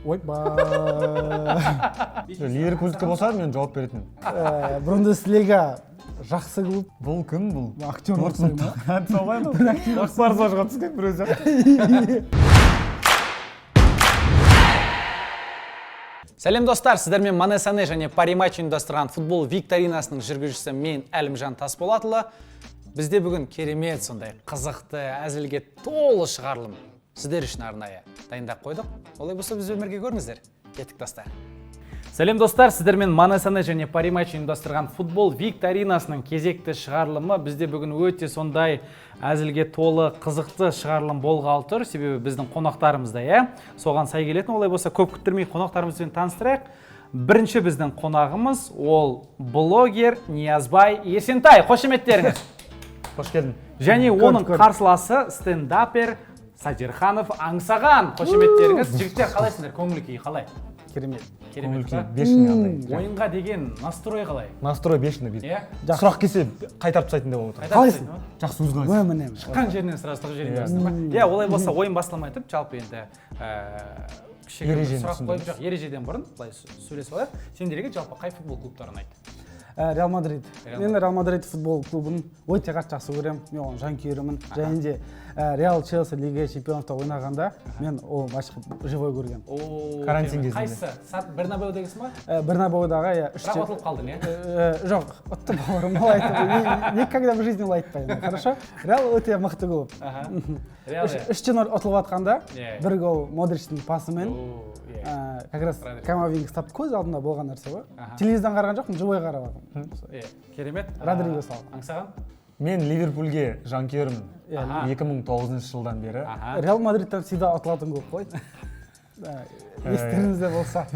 ойба. Ливерпульдікі болса мен жауап беретін. Бундеслига жақсы клуб. Бұл кім бұл? Актер ұқсайды ма? Солай ма? Барсажға түскен бір өзі. Сәлем достар, сіздермен Манесане және Париматч ұйымдастырған футбол викторинасының жүргізушісі мен Әлімжан Тасболатұлы. Бізде бүгін керемет сондай қызықты, әзілге толы шығарылым сіздер үшін арнайы дайындап қойдық. Олай болса біз өмірге көріңіздер. Кеттік достар. Сәлем достар, сіздермен Манесане және Париматч ұйымдастырған футбол викторинасының кезекті шығарылымы бізде бүгін өте сондай әзілге толы қызықты шығарылым болғалы тұр. Себебі біздің қонақтарымызда, соған сай келетін. Олай болса көп күттірмей қонақтарымызбен таныстырайық. Бірінші біздің қонағымыз ол блогер Ниязбай Есентай. Қошеметтеріңіз. Қош келдің. Және оның қарсыласы стендапер Садирханов Аңсаған. Қошеметтеріңіз. Жігіттер қалайсыңдар? Көңіл күйі қалай? Керемет. Керемет. Бешеный. Ойынға деген настрой қалай? Настрой бешеный бит. Сұрақ келсе қайтарып тастайтын деп отыр. Қалайсың? Жақсы өзің айтасың. Шыққан жерінен сұрастырып жібересің ба? Олай болса ойын басталмай тұрып, жалпы енді кішігірім сұрақ қойып, жоқ, ережеден бұрын былай сөйлесіп алайық. Сендерге жалпы қай футбол клубтарын айт? Реал Мадрид. Мен Реал Мадрид футбол клубын өте жақсы көремін. Мен оған жанкүйерімін. Және де Реал Челси Лига чемпионовта ойнағанда мен ол матчты живой көргем. Карантин кезінде. Қайсы? Бернабеудегісі ма? Бернабеудағы, Бірақ отылып қалдың, жоқ, отты бауырым, ол айтып, никогда в жизни ол айтпаймын. Хорошо? Реал өте мықты клуб. 3-0 отылып атқанда, бір гол Модричтің пасымен, как раз Камавинг стап көз алдында болған нәрсе ғой. Телевизордан қараған жоқпын, живой қарап алдым. Керемет. Родриго салды. Аңсаған? Мен Ливерпульге жанкүйермін 2009 жылдан бері. Реал Мадридтан всегда отылатын көп қой. Естеріңізде болса.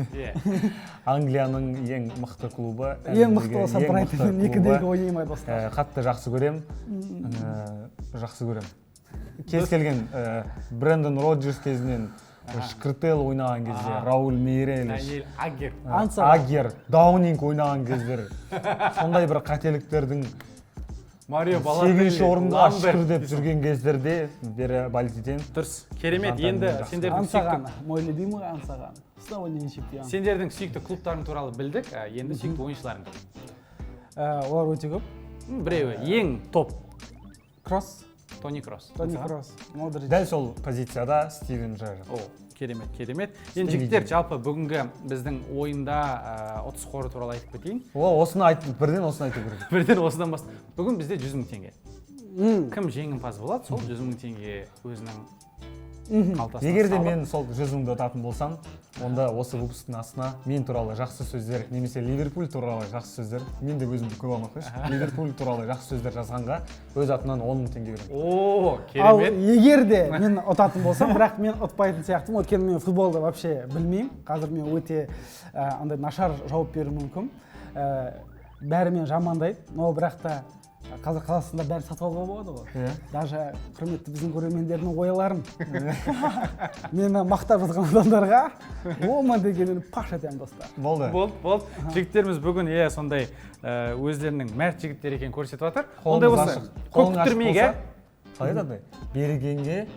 Англияның ең мықты клубы. Ең мықты болса Брайтонмен 2-2 ойнаймай достар. Қатты жақсы көрем. Жақсы көрем. Кез келген Брэндон Роджерс кезінен Шкртел ойнаған кезде, Рауль Мейрелеш, Агер, Даунинг ойнаған кездер. Сондай бір қателіктердің Марио Баларделли, 8-ші орынға шүкір деп жүрген кездерде бері Бальдиден. Дұрыс. Керемет. Енді сендердің Аңсаған, мой любимый Аңсаған. Снова не чемпион. Сендердің сүйікті клубтарың туралы білдік. Енді сүйікті ойыншыларың кім? Олар өте көп. Біреуі ең топ. Кросс. Тони Кросс. Тони Кросс. Модрич. Дәл сол позицияда Стивен Джерард. Керемет, керемет. Енді жігіттер, жалпы бүгінгі біздің ойында ұтыс қоры туралы айтып кетейін. Осыны айтып, бірден осыны айтып керек. Бірден осыдан бастап. Бүгін бізде 100 000 теңге. Кім жеңімпаз болады, сол 100 000 теңге өзінің қалтасына салып. Егер де мен сол 100 000-ды ұтатын болсам, онда осы выпусктың астына мен туралы жақсы сөздер, немесе Ливерпуль туралы жақсы сөздер, мен де өзімді көп алмақ қойшы. Ливерпуль туралы жақсы сөздер жазғанға өз атынан 10 000 теңге беремін. Керемет. Ал егер де мен ұтатын болсам, бірақ мен ұтпайтын сияқтымын, өйткені мен футболды вообще білмеймін. Қазір мен өте андай нашар жауап беруім мүмкін. Бәрі мен жамандайды, но бірақ та қазір қазақстанда бәрі сатып алуға болады ғой. Даже құрметті біздің көрермендердің ойларын. Мені мақтап жатқан адамдарға ома дегенін паш етемін достар. Болды. Болды. Жігіттеріміз бүгін сондай өздерінің мәрт жігіттер екенін көрсетіп жатыр. Ондай болса, көп күттірмейік, қалай андай?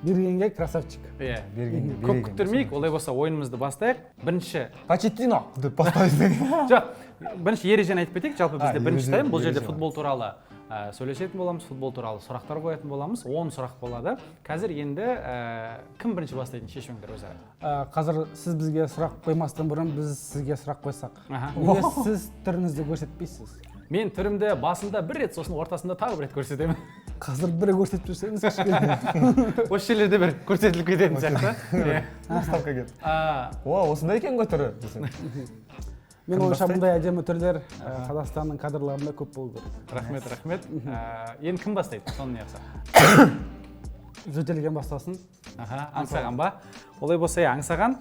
Бергенге красавчик. Көп күттірмейік, олай болса ойынымызды бастайық. Бірінші Почеттино деп бастайсың. Жоқ, бірінші ережені айтып кетейік. Жалпы бізде бірінші тайм, бұл жерде футбол туралы сөйлесетін боламыз, футбол туралы сұрақтар қоятын боламыз. 10 сұрақ болады. Қазір енді кім бірінші бастайтын шешіңдер өзара? Қазір сіз бізге сұрақ қоймастан бұрын біз сізге сұрақ қойсақ. Неге сіз түріңізді көрсетпейсіз? Мен түрімді басында бір рет, сосын ортасында тағы бір рет көрсетемін. Қазір бірі көрсетіп жүрсеңіз кішкене. Осы жерлерде бір көрсетіліп кететін сияқты. Ставка кет. Осындай екен ғой түрі десең. Мен ойша мұндай әдемі түрлер Қазақстанның кадрларында көп болу керек. Рахмет. Енді кім бастайды? Соны не қылса? Жөтелген бастасын. Аңсаған ба? Олай болса, Аңсаған,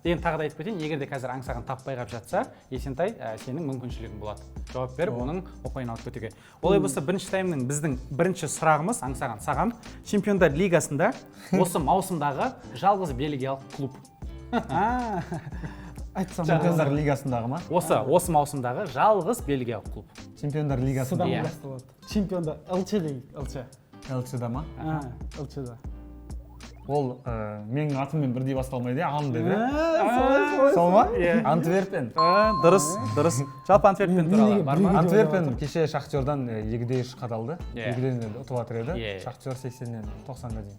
енді тағы да айтып кетейін, егер де қазір Аңсаған таппай қалып жатса, Есентай сенің мүмкіншілігің болады. Жауап беріп, оның ұпайын алып кетуге. Олай болса, бірінші таймның біздің бірінші сұрағымыз Аңсаған, саған Чемпиондар лигасында осы маусымдағы жалғыз бельгиялық клуб. Айтсам, Чемпиондар лигасындағы ма? Осы маусымдағы жалғыз бельгиялық клуб. Чемпиондар лигасында. Чемпиондар ЛЧ дейік, ЛЧ. ЛЧ-да ма? ЛЧ-да. ол менің атыммен бірдей басталмайды, ан деп. солай. Сол ма? Антверпен. Дұрыс. Жалпы Антверпен туралы бар ма? Антверпен кеше Шахтердан 2-3 қаталды. 2-ден ұтып жатыр еді. Иә. Шахтер 80-нен 90-ға дейін.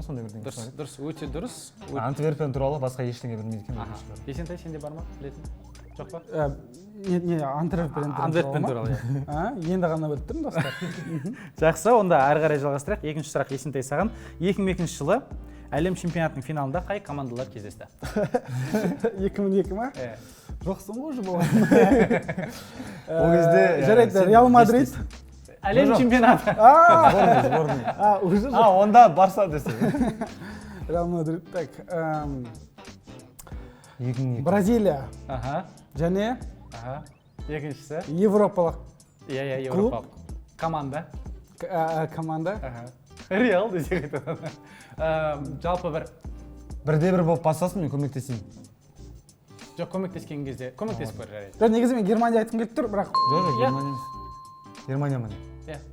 Сондай бірдеңе. Дұрыс, өте дұрыс. Антверпен туралы басқа ештеңе білмейді екен. Есентай, сенде бар ма? Білетін? Жоқ па? Не, Антверпен туралы. Енді ғана біліп тұрмын, достар. Жақсы, онда әрі қарай жалғастырайық. Екінші сұрақ Есентай саған. 2002 жылы әлем чемпионатының финалында қай командалар кездесті? 2002 ма? Жоқсың ғой уже болған. Ол кезде жарайды, Реал Мадрид. Әлем чемпионаты. Сборный. Уже Онда Барса десе. Реал Мадрид. Так. 2002. Бразилия. Және Екіншісі? Европалық. Иә, Европалық. Команда. Реал десе қайтадан. Жалпы Бірде-бір болып басасын, мен көмектесейін. жоқ, көмектескен кезде көмектесіп көр жарайды. Жоқ, негізі мен Германия айтқым келіп тұр, бірақ Германия ма?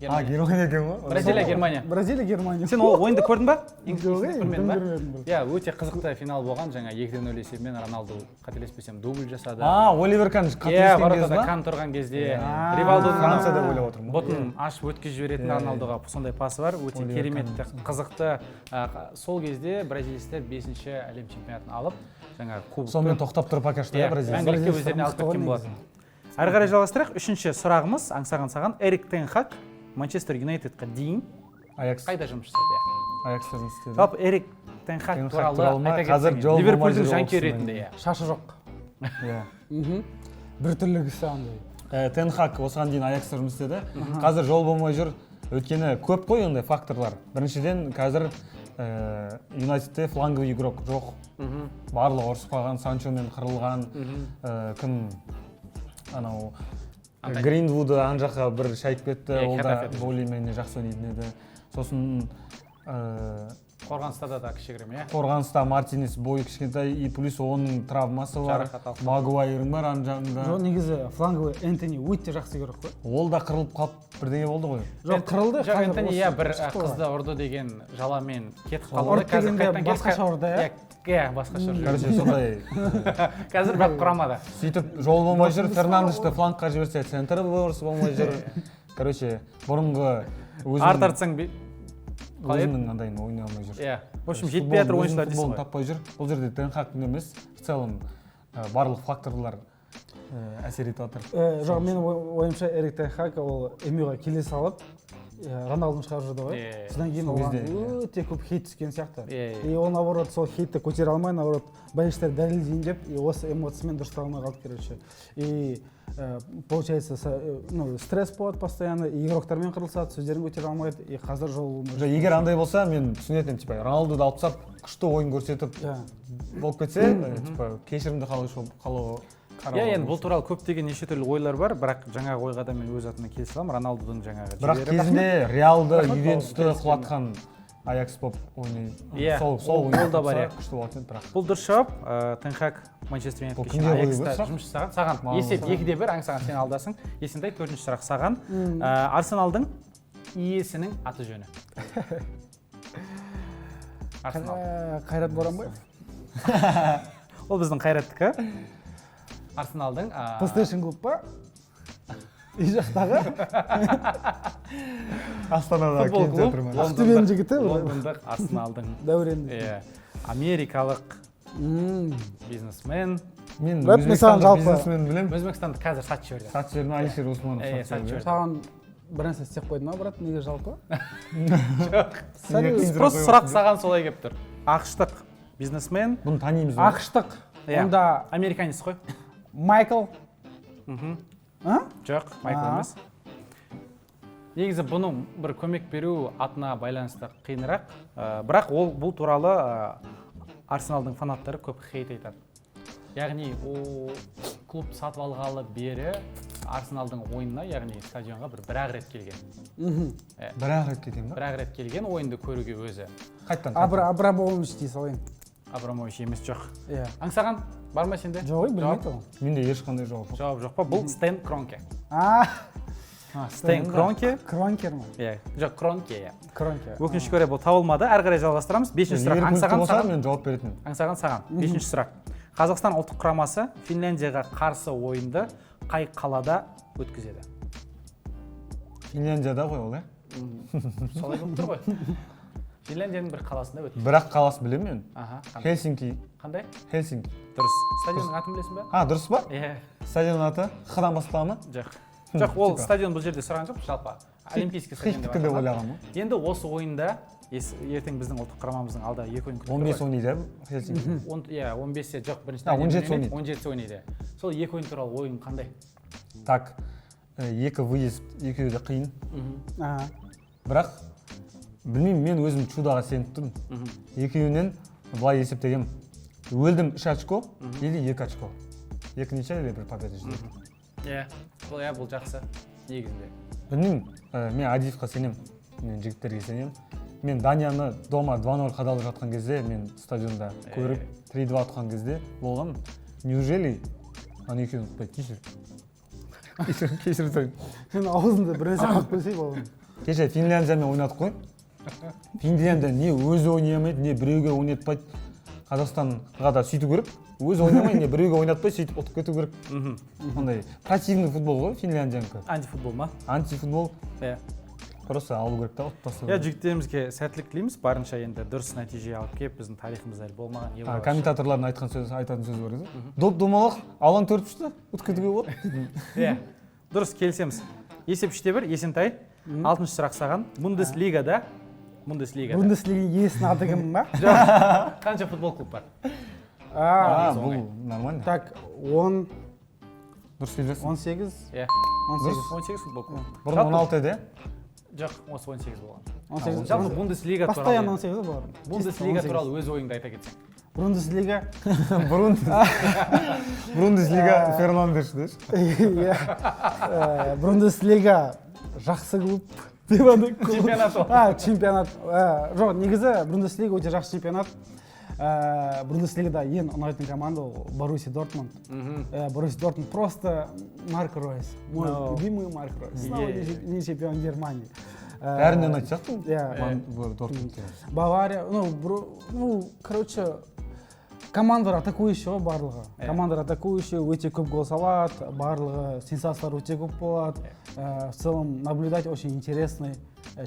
Германия екен ғой? Бразилия, Германия. Бразилия, Германия. Сен ол ойынды көрдің ба? Көрмедім. Иә, өте қызықты финал болған. Жаңа 2-0 есебімен Роналду қателеспесем дубль жасады. Оливер Кан қателескен кезде ма? Кан тұрған кезде Ривалдоның Францияда ойлап отырмын. Ботын ашып өткізіп жіберетін Роналдуға сондай пасы бар. Өте кереметті, қызықты. Сол кезде бразилистер 5-ші әлем чемпионатын алып, жаңа кубок. Сонымен тоқтап тұр пока что бразилия. Мәңгілікке өздеріне алып кеткен болатын. Әрі қарай жалғастырайық. Үшінші сұрағымыз аңсаған саған. Эрик тен Хаг Манчестер Юнайтедқа дейін қайда жұмыс жасады? Аякста жұмыс істеді. Жалпы Эрик тен Хаг туралы айта қазір кетсең, Ливерпульдің жанкүйері ретінде. Шашы жоқ. Бір түрлі кісі андай. Тен Хаг осыған дейін Аякста жұмыс істеді. Қазір жол болмай жүр. Өйткені көп қой ондай факторлар. Біріншіден қазір Юнайтедте фланговый игрок жоқ. Барлығы ұрысып қалған, Санчомен қырылған. Кім анау Гринвуды ан жаққа бір шайып кетті, ол да более-менее жақсы ойнайтын еді. Сосын Қорғаныста да кішігірім, иә? Қорғаныста Мартинес бойы кішкентай, и плюс оның травмасы бар. Магуайрың бар ан жағында. Жоқ, негізі фланговый Энтони өте жақсы игрок қой. Ол да қырылып қалып бірдеңе болды ғой. Жоқ, қырылды. Жоқ, Энтони бір қызды ұрды деген жаламен кетіп қалды. Ұрды дегенде басқаша ұрды, иә? Иә, басқаша ұрды. Короче, сондай. Қазір бірақ құрамада. Сөйтіп жол болмай жүр, Фернандешті флангқа жіберсе, центрі бұрысы болмай жүр. Короче, бұрынғы арт артсаң өзінің андайын ойнай алмай жүр. Иә. В общем, жетпей жатыр ойыншылар дейсің ғой. Таппай жүр. Бұл жерде Тен Хагтың емес, в целом барлық факторлар әсер етіп жатыр. Жоқ, менің ойымша Эрик тен Хаг ол Эмюға келе салып, Роналдуны шығарып жүрді ғой. Содан кейін оған өте көп хейт түскен сияқты. И ол наоборот сол хейтті көтере алмай, наоборот болельшілер дәлелдейін деп, осы эмоциямен дұрыстала алмай қалды, короче. И получается, стресс болады постоянно, игроктармен қырылысады, сөздерін көтере алмайды, и қазір жол болмайды. Егер андай болса, мен түсінетінім, типа Роналдуды алып тастап, күшті ойын көрсетіп болып кетсе, типа кешірімді қалу. Иә, енді бұл туралы көптеген неше түрлі ойлар бар, бірақ жаңағы ойға да мен өз атымнан келісе аламын. Роналдудың жаңағы бірақ кезінде Реалды, Ювентусты құлатқан Аякс болып ойнайды. Сол ол да бар, иә. Күшті болады, бірақ. Бұл дұрыс жауап. Тен Хаг Манчестер Юнайтедке Аякста жұмыс жасаған. Саған есеп 2-1, аңсаған сен алдасың. Есентай, төртінші сұрақ саған. Арсеналдың иесінің аты жөні. Қайрат Боранбаев. Ол біздің Қайраттікі. Арсеналдың PlayStation клуб па? И жақтағы? Астанада футбол клуб. Ақтөбенің жігіті. Лондондық Арсеналдың. Дәуренді. Америкалық бизнесмен. Мен Өзбекстандық бизнесмен білем. Өзбекстанды қазір сатып жіберді. Сатып жіберді, Алишер Усманов сатып жіберді. Саған бір нәрсе істеп қойды ма, брат, неге жалпы? Жоқ. Просто сұрақ саған солай келіп тұр. ақштық бизнесмен. Бұны танимыз. ақштық. Онда американец қой. Майкл. Жоқ, Майкл емес. Негізі бұның бір көмек беру атына байланысты қиынырақ. Бірақ бұл туралы Арсеналдың фанаттары көп хейт айтады. Яғни клуб сатып алғалы бері Арсеналдың ойынына, яғни стадионға бір-ақ рет келген. Бір-ақ рет келген ба? Бір-ақ рет келген, ойынды көруге өзі. Қайттан? Абрамович дей салайын. Абрамович емес, жоқ. Аңсаған бар ма сенде? Жоқ, білмейді ол. Менде ешқандай жауап жоқ. Жауап жоқ па? Бұл Стэн Кронке. Стен Кронке. Кронкер ма? Иә, жоқ, Кронке, иә. Кронке. Өкінішке орай бұл табылмады. Әрі қарай жалғастырамыз. 5-ші сұрақ аңсаған саған. мен жауап беретін. Аңсаған саған. 5-ші сұрақ. Қазақстан ұлттық құрамасы Финляндияға қарсы ойынды қай қалада өткізеді? Финляндияда ғой ол, Солай болып тұр ғой. Финляндияның бір қаласында өтті. Бірақ қаласы білемін мен. Аха. Хельсинки. Қандай? Хельсинки. Дұрыс. Стадионның атын білесің бе? Дұрыс па? Иә. Стадионның аты Х-дан басталады ма? Жоқ. Жоқ, ол стадион бұл жерде сұраған жоқ, жалпы. Олимпийский стадион Хельсинки деп ойлағанмын. Енді осы ойында ертең біздің ұлттық құрамамыздың алда 2 ойын күтіп 15 ойнайды Хельсинки. Иә, 15-те жоқ, бірінші 17 ойнайды. 17 ойнайды. Сол 2 ойын туралы ойың қандай? Так, 2 выезд, екеуі де қиын. Бірақ білмеймін, мен өзім чудаға сеніп тұрмын. Екеуінен былай есептегем. Өлдім 3 очко или 2 очко. 2 неше или 1 победа жинадым. Иә, бұл жақсы негізінде. Білмеймін, мен Адиевқа сенем, мен жігіттерге сенем. Мен Данияны дома 2-0 қадалып жатқан кезде, мен стадионда көріп 3-2 атқан кезде болған. Неужели аны екеуін ұтпайды? Кешір сойын. Мен аузымда бір нәрсе қалып қойсай болған. Кеше Финляндиямен ойнадық қой. Финляндия не өзі ойнай алмайды, не біреуге ойнатпайды. Қазақстанға да сөйту керек. Өзі ойнамай, не біреуге ойнатпай, сөйтіп ұтып кету керек. Ондай противный футбол ғой Финляндиянікі. Антифутбол ма? Антифутбол. Иә. Просто алу керек та ұтып тастау. Иә, жігіттерімізге сәттілік тілейміз. Барынша енді дұрыс нәтиже алып келіп, біздің тарихымызда болмаған не болады. Комментаторлардың айтатын сөзі бар еді. Доп-домалақ алаң төртпішті, ұтып кетуге болады. Иә. Дұрыс, келісеміз. Есеп 3-1, Есентай. 6-шы сұрақ саған. Бундеслига иесінің аты кім ба? Қанша футбол клуб бар? Бұл нормально. Так, 10, дұрыс келіп жатсың. 18. Иә. 18 футбол клуб. Бұрын 16 еді? Жоқ, осы 18 болған. 18. Жалпы Бундеслига туралы. Постоянно 18 болған. Бундеслига туралы өз ойыңды айта кетсең. Бундеслига. Бундеслига Фернандеш деш. Иә. Бундеслига жақсы клуб. Чемпионат ол. Чемпионат. Жоқ, негізі Бундеслига өте жақсы чемпионат. Бундеслигада ең ұнайтын команда ол Боруссия Дортмунд. Боруссия Дортмунд просто Марко Ройс. Мой любимый Марко Ройс. Снова не чемпион Германии. Бәріне ұнайды сияқтың? Иә. Дортмундке. Бавария, короче, командалар атакующий ғой барлығы. Командалар атакующий, өте көп гол салады, барлығы сенсациялар өте көп болады. В целом наблюдать очень интересный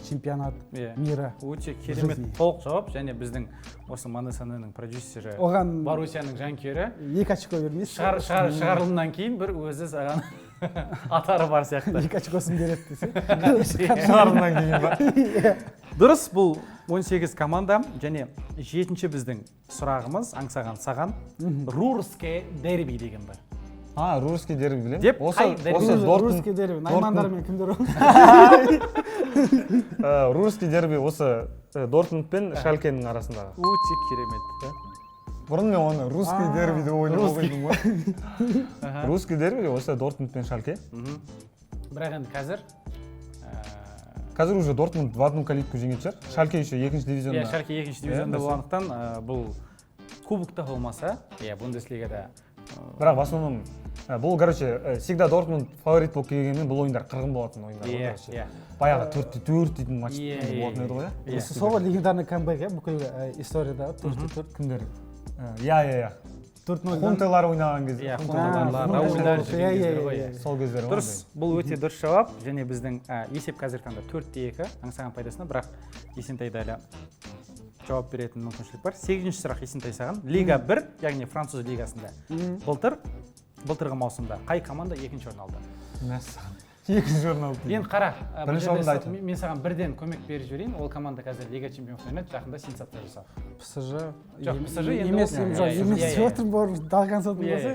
чемпионат мира. Өте керемет толық жауап, және біздің осы Манесанның продюсері Боруссияның жанкүйері 2 очко бермейсіз. Шығарылымнан кейін бір өзі саған атары бар сияқты. 2 очкосын береді десе. Шығарылымнан кейін ба? Дұрыс, бұл 18 команда, және 7-ші біздің сұрағымыз аңсаған саған Рурский дерби деген бар. Рурский дерби білем. Деп, Рурский дерби, наймандар мен кімдер ол? Рурский дерби осы Дортмунд пен Шалкенің арасындағы. Өте керемет. Бұрын мен оны Русский дерби деп ойнап қойдым ғой. Русский дерби осы Дортмунд пен Шалке. Бірақ енді қазір уже Дортмунд 2-0 калитку жеңеді шығар. Шалке еще 2-ші дивизионда. Иә, Шалке 2-ші дивизионда болғандықтан бұл кубокта болмаса, Бундеслигада. Бірақ в основном бұл, короче, всегда Дортмунд фаворит болып келгенмен бұл ойындар қырғын болатын ойындар. Иә. Баяғы 4-4 дейтін матч болатын еді ғой. Сол легендарный камбэк, бүкіл историяда 4-4. Кімдер? Иә. 4-0 Хунтелар ойнаған кезде. Иә, Раулдар жеңгендер ғой. Сол кездер. Дұрыс, бұл өте дұрыс жауап, және біздің есеп қазір таңда 4-2 аңсаған пайдасына, бірақ Есентайда әлі жауап беретін мүмкіншілік бар. 8-ші сұрақ Есентай саған. Лига 1, яғни француз лигасында. Былтырғы маусымда қай команда 2-ші орын алды? Мәссаған. 2-ші орын алды. Енді қара, мен саған бірден көмек беріп жіберейін. Ол команда қазір Лига чемпионов ойнайды, жақында сенсация жасады. ПСЖ. Жоқ, ПСЖ емес деп отырмын, бар дал концертін болса.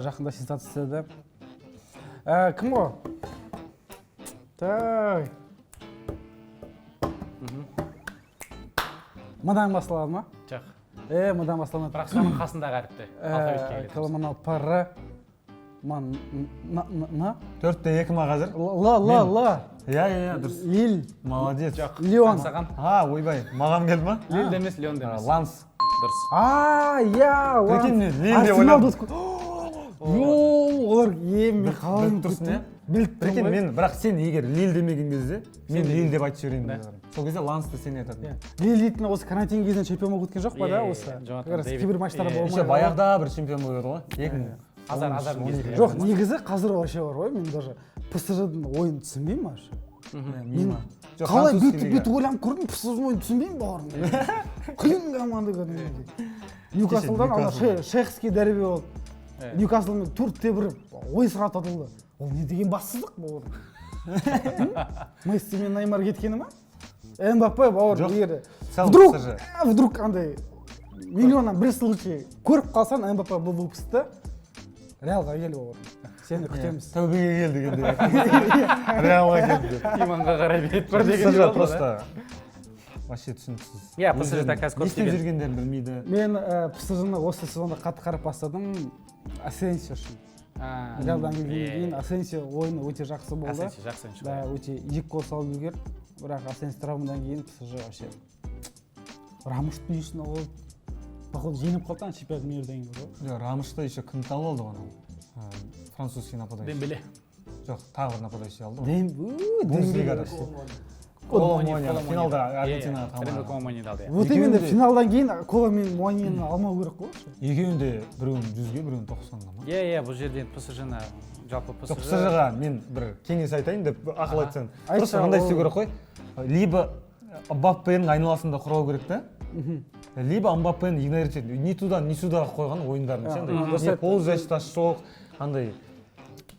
Жақында сенсация жасады. Кім ғой? Так. Мыдан басталады ма? Жоқ. Мыдан басталмайды. Бірақ соның қасындағы әріпті. Каламанал Пары. 4-2 ма қазір? Л. Иә, дұрыс. Лил. Молодец. Жоқ. Лион. Ойбай, маған келді ма? Лил емес, Лион емес. Ланс. Дұрыс. Иә, Ланс. Прикинь, Лил деп ойладым. Олар мен қалайын тұрсын, біліп прикинь, тұрмын ғой. мен бірақ сен егер Лил демеген кезде мен Лил деп айтып жіберейін деп жатырмын. Сол кезде Лансты сен айтатын. Лил дейтін осы карантин кезінен чемпион болып кеткен жоқ па да осы? Кейбір матчтарда болмай. Еще баяғыда бір чемпион болып еді ғой. 2000 азар кезінде. Жоқ, негізі қазір вообще бар ғой, мен даже PSG-дің ойынын түсінбеймін вообще. Мен қалай бүйтіп ойланып көрдім, PSG-ның ойынын түсінбеймін бауырым. Қиын команда кәдімгідей. Ньюкаслдан ана Шейхский дерби болды. Ньюкаслмен 4-1 ойсыра атылды. Ол не деген бассыздық бауырым. Месси мен Неймар кеткені ма? Мбаппе бауырым егер вдруг андай миллионнан бір случай көріп қалсаң Мбаппе бұл выпускты Реалға кел бауырым. Сені күтеміз. Тәубеге кел дегенде. Реалға келді. Иманға қарай бет бір деген болды. Просто вообще түсініксіз. Иә, PSG-да қазір көп істеп жүргендерін білмейді. Мен PSG-ны осы сезонда қатты қарап бастадым Асенсио үшін. Реалдан келгеннен кейін Асенсио ойыны өте жақсы болды. Асенсио жақсы ойыншы. Да, өте 2 гол салып үлгерді. Бірақ Асенсио травмадан кейін PSG вообще Рамуштың үйсін алып походу жеңіп қалды чемпионат мирден кейін ғой. Жоқ, Рамушты еще кім алып алды ғой? Французский нападающий. Дембеле. Жоқ, тағы бір нападающий алды. Дембеле. Финалда Аргентина тамам. Коломойни алды. Вот именно финалдан кейін Кола мен Муаньені алмау керек қой. Екеуін де біреуін 100-ге, біреуін 90-ға ма? Иә, бұл жерден PSG-ны жалпы PSG-ға мен бір кеңес айтайын деп ақыл айтсаң. Просто мындай істеу керек қой. Либо Мбаппенің айналасында құрау керек та. Либо Мбаппені игнорировать етеді. Ни туда, ни сюда қойған ойындарын сен. Не полузащита жоқ, андай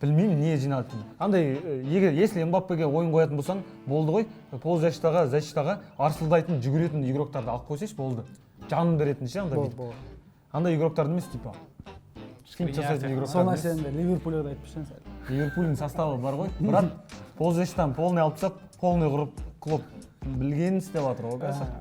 білмеймін не жиналады. Андай егер если Мбаппеге ойын қоятын болсаң, болды ғой. Полузащитаға, защитаға арсылдайтын, жүгіретін игроктарды алып қойсайшы болды. Жанын беретін ше андай бүйтіп. Андай игроктарды емес типа. Шкинт жасайтын игроктар. Сол нәрсені Ливерпульге айтып жүрсең сәл. Ливерпульдің составы бар ғой. Брат, полузащитадан полный алып тастап, полный құрып клуб білгенін істеп жатыр ғой.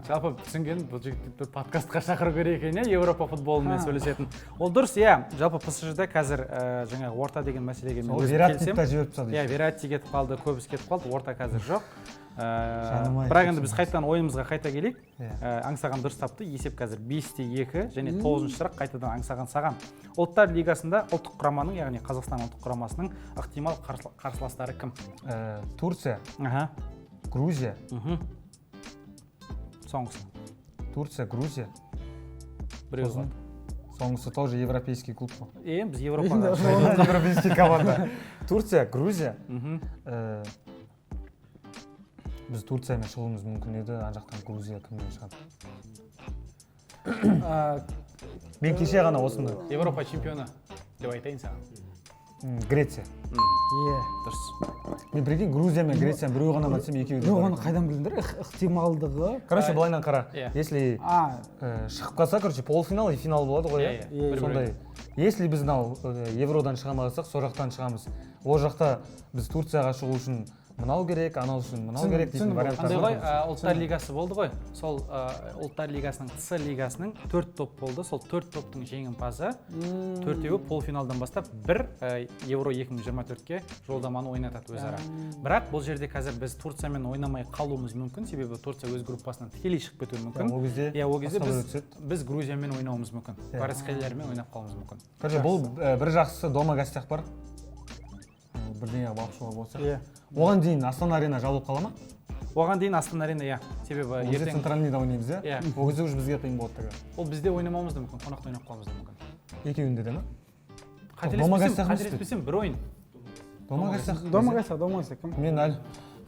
Жалпы түсінген бұл жігітті подкастқа шақыру керек екен, Европа футболымен сөйлесетін. Ол дұрыс, иә. Жалпы PSG-да қазір жаңағы орта деген мәселеге мен өзім келсем. Иә, Вератти кетіп қалды, көбісі кетіп қалды, орта қазір жоқ. Бірақ енді біз қайтадан ойымызға қайта келейік. Аңсаған дұрыс тапты. Есеп қазір 5-2 және 9-шы сұрақ қайтадан аңсаған саған. Ұлттар лигасында ұлттық құраманың, яғни Қазақстан ұлттық құрамасының ықтимал қарсыластары кім? Турция. Грузия. Соңғысы. Турция, Грузия. Біреу. Соңғысы тоже европейский клуб. Біз Европаға. Европейский команда. Турция, Грузия. Біз Турциямен шығуымыз мүмкін еді, ан жақтан Грузия кіммен шығады. Мен кеше ғана осыны. Европа чемпионы деп айтайын саған. Греция. Дұрыс. Мен прикинь, Грузия мен Грецияны біреу ғана айтсам екеуі. Жоқ, оны қайдан білдіңдер? Ықтималдығы. Короче, былайынан қара. Если шығып қалса, короче, полуфинал и финал болады ғой. Сондай. Если біз Евродан шыға алмасақ, сол жақтан шығамыз. Ол жақта біз Турцияға шығу үшін мынау керек, анау үшін мынау керек дейтін варианттар бар. Андай ғой, ұлттар лигасы болды ғой. Сол ұлттар лигасының С лигасының 4 топ болды. Сол 4 топтың жеңімпазы 4-еуі полуфиналдан бастап бір Евро 2024-ке жолдаманы ойнатады өзара. Бірақ бұл жерде қазір біз Турциямен ойнамай қалуымыз мүмкін, себебі Турция өз группасынан тікелей шығып кетуі мүмкін. Ол кезде біз Грузиямен ойнауымыз мүмкін. Парасқайлармен ойнап қалуымыз мүмкін. Короче, бұл бір жақсысы дома гостях бар. Бірдеңе бақшуға болса. Оған дейін Астана арена жабылып қала ма? Оған дейін Астана арена, иә. Себебі ертең центральныйда ойнаймыз, иә? Ол кезде уже бізге қиын болады. Ол бізде ойнамауымыз да мүмкін, қонақта ойнап қалуымыз да мүмкін. Екеуінде де ме? Қателеспесем бір ойын. Дома гостях.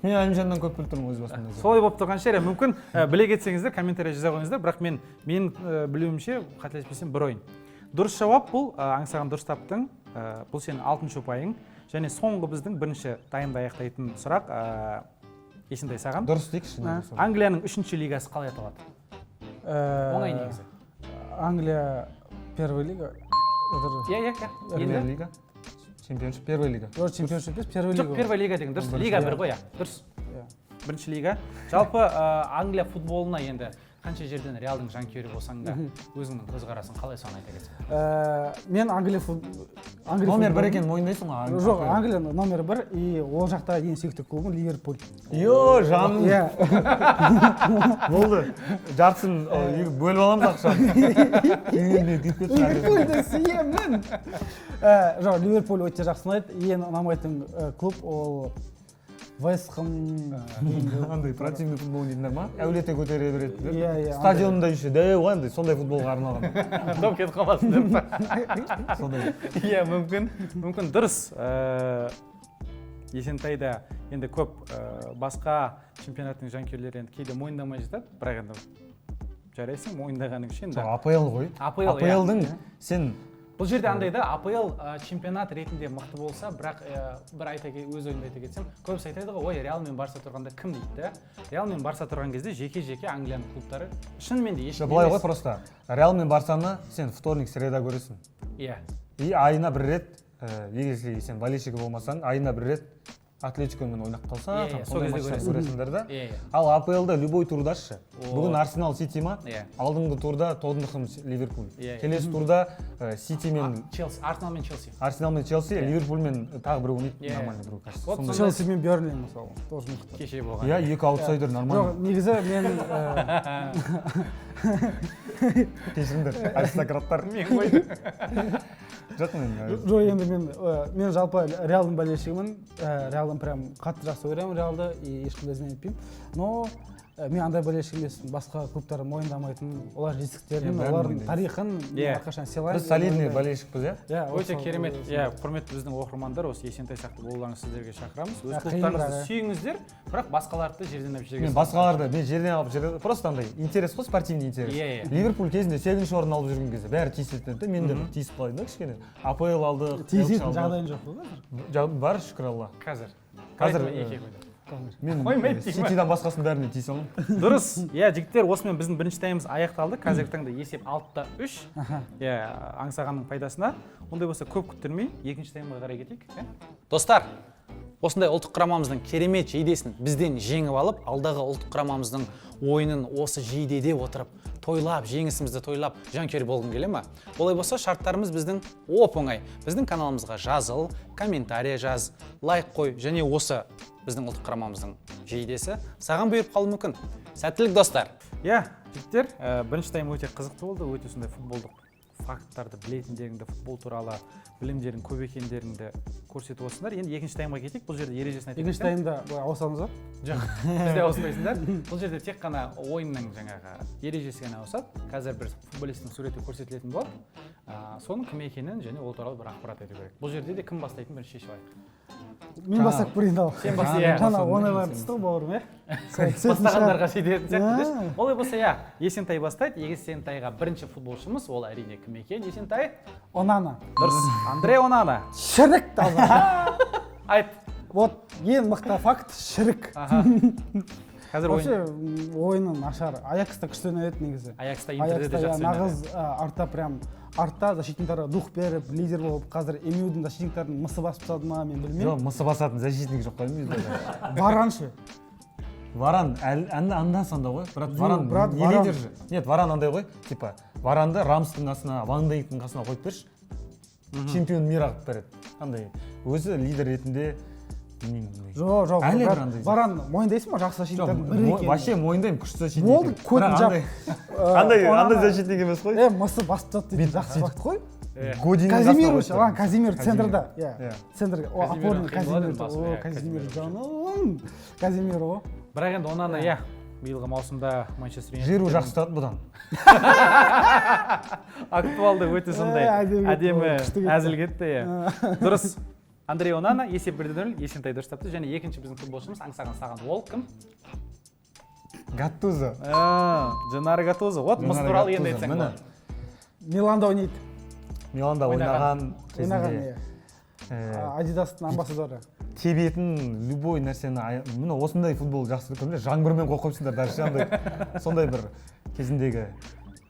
Мен Әлімжаннан көп біліп тұрмын өз басымда. Солай болып тұрған шығар, мүмкін біле кетсеңіздер, комментария жаза қойыңыздар, бірақ мен білуімше қателеспесем бір ойын. Дұрыс жауап бұл, аңсаған дұрыс таптың, бұл сенің 6-шы ұпайың. Және соңғы біздің бірінші таймда аяқтайтын сұрақ есіңде саған. Дұрыс дейікші. Англияның 3-ші лигасы қалай аталады? Оңай негізі. Англия первая лига. Иә. Первая лига. Чемпионшип, первая лига. Жоқ, чемпионшип емес, первая лига. Жоқ, первая лига деген дұрыс. Лига бір ғой, дұрыс. Бірінші лига. Жалпы Англия футболына енді қанша жерден Реалдың жанкүйері болсаң да өзіңнің көзқарасың қалай соны айта кетсең? Мен Англия номер 1 екенін мойындайсың ғой? Жоқ, Англия номер 1 и ол жақта ең сүйікті клубым Ливерпуль. Жаным. Болды. Жартысын бөліп аламыз ақшаны. Ливерпульді сүйемін. Жоқ, Ливерпуль өте жақсы ұнайды. Ең ұнамайтын клуб ол Вест Хэм. Андай противный футбол дейтіндер ма? Әулете көтере береді. Иә. Стадионда еще дәу андай сондай футболға арналған. Доп кетіп қалмасын деп. Сондай. Иә, мүмкін дұрыс. Есентайда енді көп басқа чемпионаттың жанкүйерлері енді кейде мойындамай жатады, бірақ енді жарайсың мойындағаның үшін. АПЛ ғой. АПЛ-дың сен бұл жерде андай да, АПЛ чемпионат ретінде мықты болса, бірақ бір өз ойымды айта кетсем, көбісі айтады ғой, ой, Реал мен Барса тұрғанда кім дейді? Реал мен Барса тұрған кезде жеке-жеке Англияның клубтары шынымен де ешкім емес. Былай ғой просто. Реал мен Барсаны сен вторник среда көресің. Иә. И айына бір рет, егер сен болельшігі болмасаң, айына бір рет Атлетикомен ойнап қалса, сондай матчтарды көресіңдер да. Ал АПЛ-да любой турдашы. Бүгін Арсенал Сити ма? Алдыңғы турда Тоттенхэм Ливерпуль. Келесі турда Сити мен Арсенал мен Челси. Арсенал мен Челси, Ливерпуль мен тағы бір ойнайды, нормальный бір качество. Челси мен Бернли мысалы, тоже мықты. Кеше болған. Иә, екі аутсайдер нормально. Жоқ, негізі мен кешіріңдер, аристократтар. Мен қойды. Жоқ, енді мен жалпы Реалдың болельшігімін. Реалдан прям қатты жақсы көремін Реалды и ешқандай ізден етпеймін. Но мен андай болельшік емеспін, басқа клубтар мойындамайтын, олар жетістіктерін, олардың тарихын әрқашан сыйлаймын. Біз солидный болельшікпіз, иә? Өте керемет. Иә, құрметті біздің оқырмандар, осы Есентай сияқты болуларыңызды сіздерге шақырамыз. Өз клубтарыңызды сүйіңіздер, бірақ басқаларды жерден алып жүрген. Мен басқаларды жерден алып жүрген, просто андай интерес қой, спортивный интерес. Ливерпуль кезінде 7-ші орын алып жүрген кезде бәрі тиісетін, мен де тиісіп қалайын да кішкене. АПЛ алдық. Тиісетін жағдайың жоқ қой қазір? Бар, шүкір Алла. Қазір мен Ситидан басқасын бәріне тиісе аламын. Дұрыс. Иә, жігіттер, осымен біздің бірінші таймымыз аяқталды. Қазіргі таңда есеп 6-3. Иә, аңсағанның пайдасына. Ондай болса көп күттірмей, екінші таймға қарай кетейік. Достар, осындай ұлттық құрамамыздың керемет жейдесін бізден жеңіп алып, алдағы ұлттық құрамамыздың ойынын осы жейдеде отырып, тойлап, жеңісімізді тойлап, жанкүйер болғым келе ма? Олай болса, шарттарымыз біздің оп-оңай. Біздің каналымызға жазыл, комментария жаз, лайк қой, және осы біздің ұлттық құрамамыздың жейдесі саған бұйырып қалуы мүмкін. Сәттілік, достар. Иә, жігіттер, бірінші тайм өте қызықты болды, өте сондай футболдық факттарды білетіндеріңді, футбол туралы білімдерің көп екендеріңді көрсетіп отырсыңдар. Енді екінші таймға кетейік. Бұл жерде ережесін айтып кетсем. Екінші таймда ауысамыз ба? Жоқ, бізде ауыспайсыңдар. Бұл жерде тек қана ойынның жаңағы ережесі ғана ауысады. Қазір бір футболисттің суреті көрсетілетін болады. Соның кім екенін және ол туралы бір ақпарат айту керек. Бұл жерде де кім бастайтынын бірінші шешіп алайық. Мен бастап көрейін ау. Сен баста, иә. Жаңа оңайларды түсті бауырым, иә? Бастағандарға сөйтетін сияқты. Олай болса, иә, Есентай бастайды. Есентайға бірінші футболшымыз, ол әрине кім екен? Есентай? Онана. Дұрыс. Андре Онана. Шірік таза. Айт. Вот ең мықты факт шірік. Қазір ойыны нашар. Аякста күшті ойнайды негізі. Аякста Интерде де жақсы ойнайды. Нағыз артта прям артта защитниктарға дух беріп, лидер болып, қазір Эмюдің защитниктарын мысы басып тастады ма, мен білмеймін. Жоқ, мысы басатын защитник жоқ қой. Варан ше. Варан анда-санда ғой. Варан не лидер же? Нет, Варан андай ғой. Типа, Варанды Рамстың қасына, Ван Дейктің қасына қойып берші. Чемпион мира қылып береді. Андай өзі лидер ретінде жоқ, Варан мойындайсың ба жақсы защитниктардың бірі екенін? Вообще мойындаймын, күшті защитник. Болды, көтін жап. Андай защитник емес қой. Мысы басып тастады дейді, жақсы факт қой. Казимир центрда, центрге, опорный Казимир жаным, Казимир о. Бірақ енді Онана, иә, биылғы маусымда Манчестер Юнайтед Жиру жақсы тұрады бұдан. Актуалды өте сондай әдемі әзіл кетті, иә. Дұрыс. Андре Онана, есеп 1-0, Есентай дұрыс тапты, және екінші біздің футболшымыз аңсаған саған ол кім? Гаттузо. Дженнаро Гаттузо. Вот мыс туралы енді айтсаң болады. Миланда ойнайды. Миланда ойнаған кезінде. Адидастың амбассадоры. Тебетін любой нәрсені, мына осындай футбол жақсы көрмей, жаңбырмен қойсыңдар даже андай сондай бір кезіндегі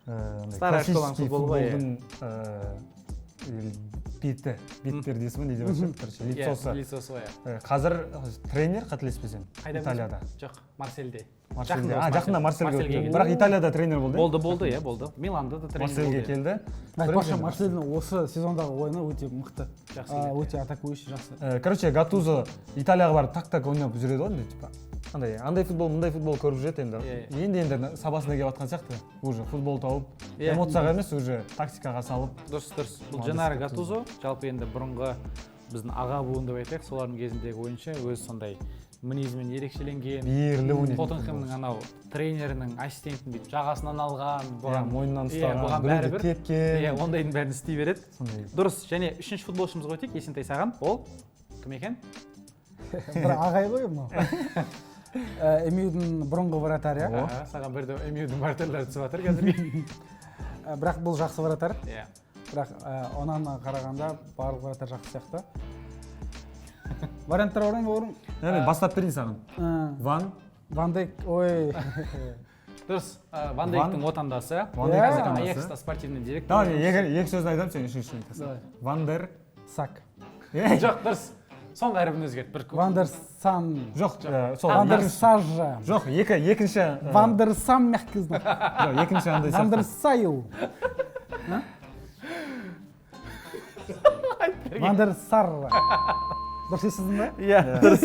классический футболдың беттер дейсің ба, не деп айтады, короче, лицосы. Лицосы, иә. Қазір тренер, қателеспесем, Италияда. Жоқ, Марсельде. Жақында Марсельге өтті. Бірақ Италияда тренер болды. Болды, иә, болды. Миланда да тренер болды. Марсельге келді. айтпақшы Марсельдің осы сезондағы ойыны өте мықты, өте атакующий, жақсы. Короче, Гатузо Италияға барып так ойнап жүреді ғой, енді типа андай футбол, мындай футбол көріп жүреді енді сабасына келіп жатқан сияқты, уже футбол тауып, эмоцияға емес, уже тактикаға салып. Дұрыс. Бұл Дженнаро Гатузо, жалпы енді бұрынғы біздің аға буын деп айтайық, солардың кезіндегі ойыншы, өзі сондай мінезімен ерекшеленген. Берілі ойнайды. Тоттенхэмнің анау тренерінің ассистентін бүйтіп жағасынан алған, мойнынан ұстаған, біреуді тепкен. Ондайдың бәрін істей береді. Дұрыс. Және үшінші футболшымызға өтейік, Есентай саған. Ол кім екен? Бір ағай ғой мынау. МЮ-дің бұрынғы вратарь. Саған бірде МЮ-дің вратарлары түсіп жатыр қазір. Бірақ бұл жақсы вратарь. Бірақ онан қарағанда барлық вратарь жақсы сияқты. Варианттар бар ма? Бастап берейін саған. Ван Дейк, ой. Дұрыс, Ван Дейктің отандасы. Аякста спортивный директор. Давай, екі сөзін айтамын, сен үшінші айтасың. Ван дер Сак. Жоқ, дұрыс. Соңғы әрібін өзгерт. Ван дер Сан. Жоқ, Ван дер Сажа. Жоқ, екінші. Ван дер Сам мягкий знак. Жоқ, екінші андай сияқты. Ван дер Саю. Ван дер Сарра. Дұрыс естідің ба? Иә, дұрыс.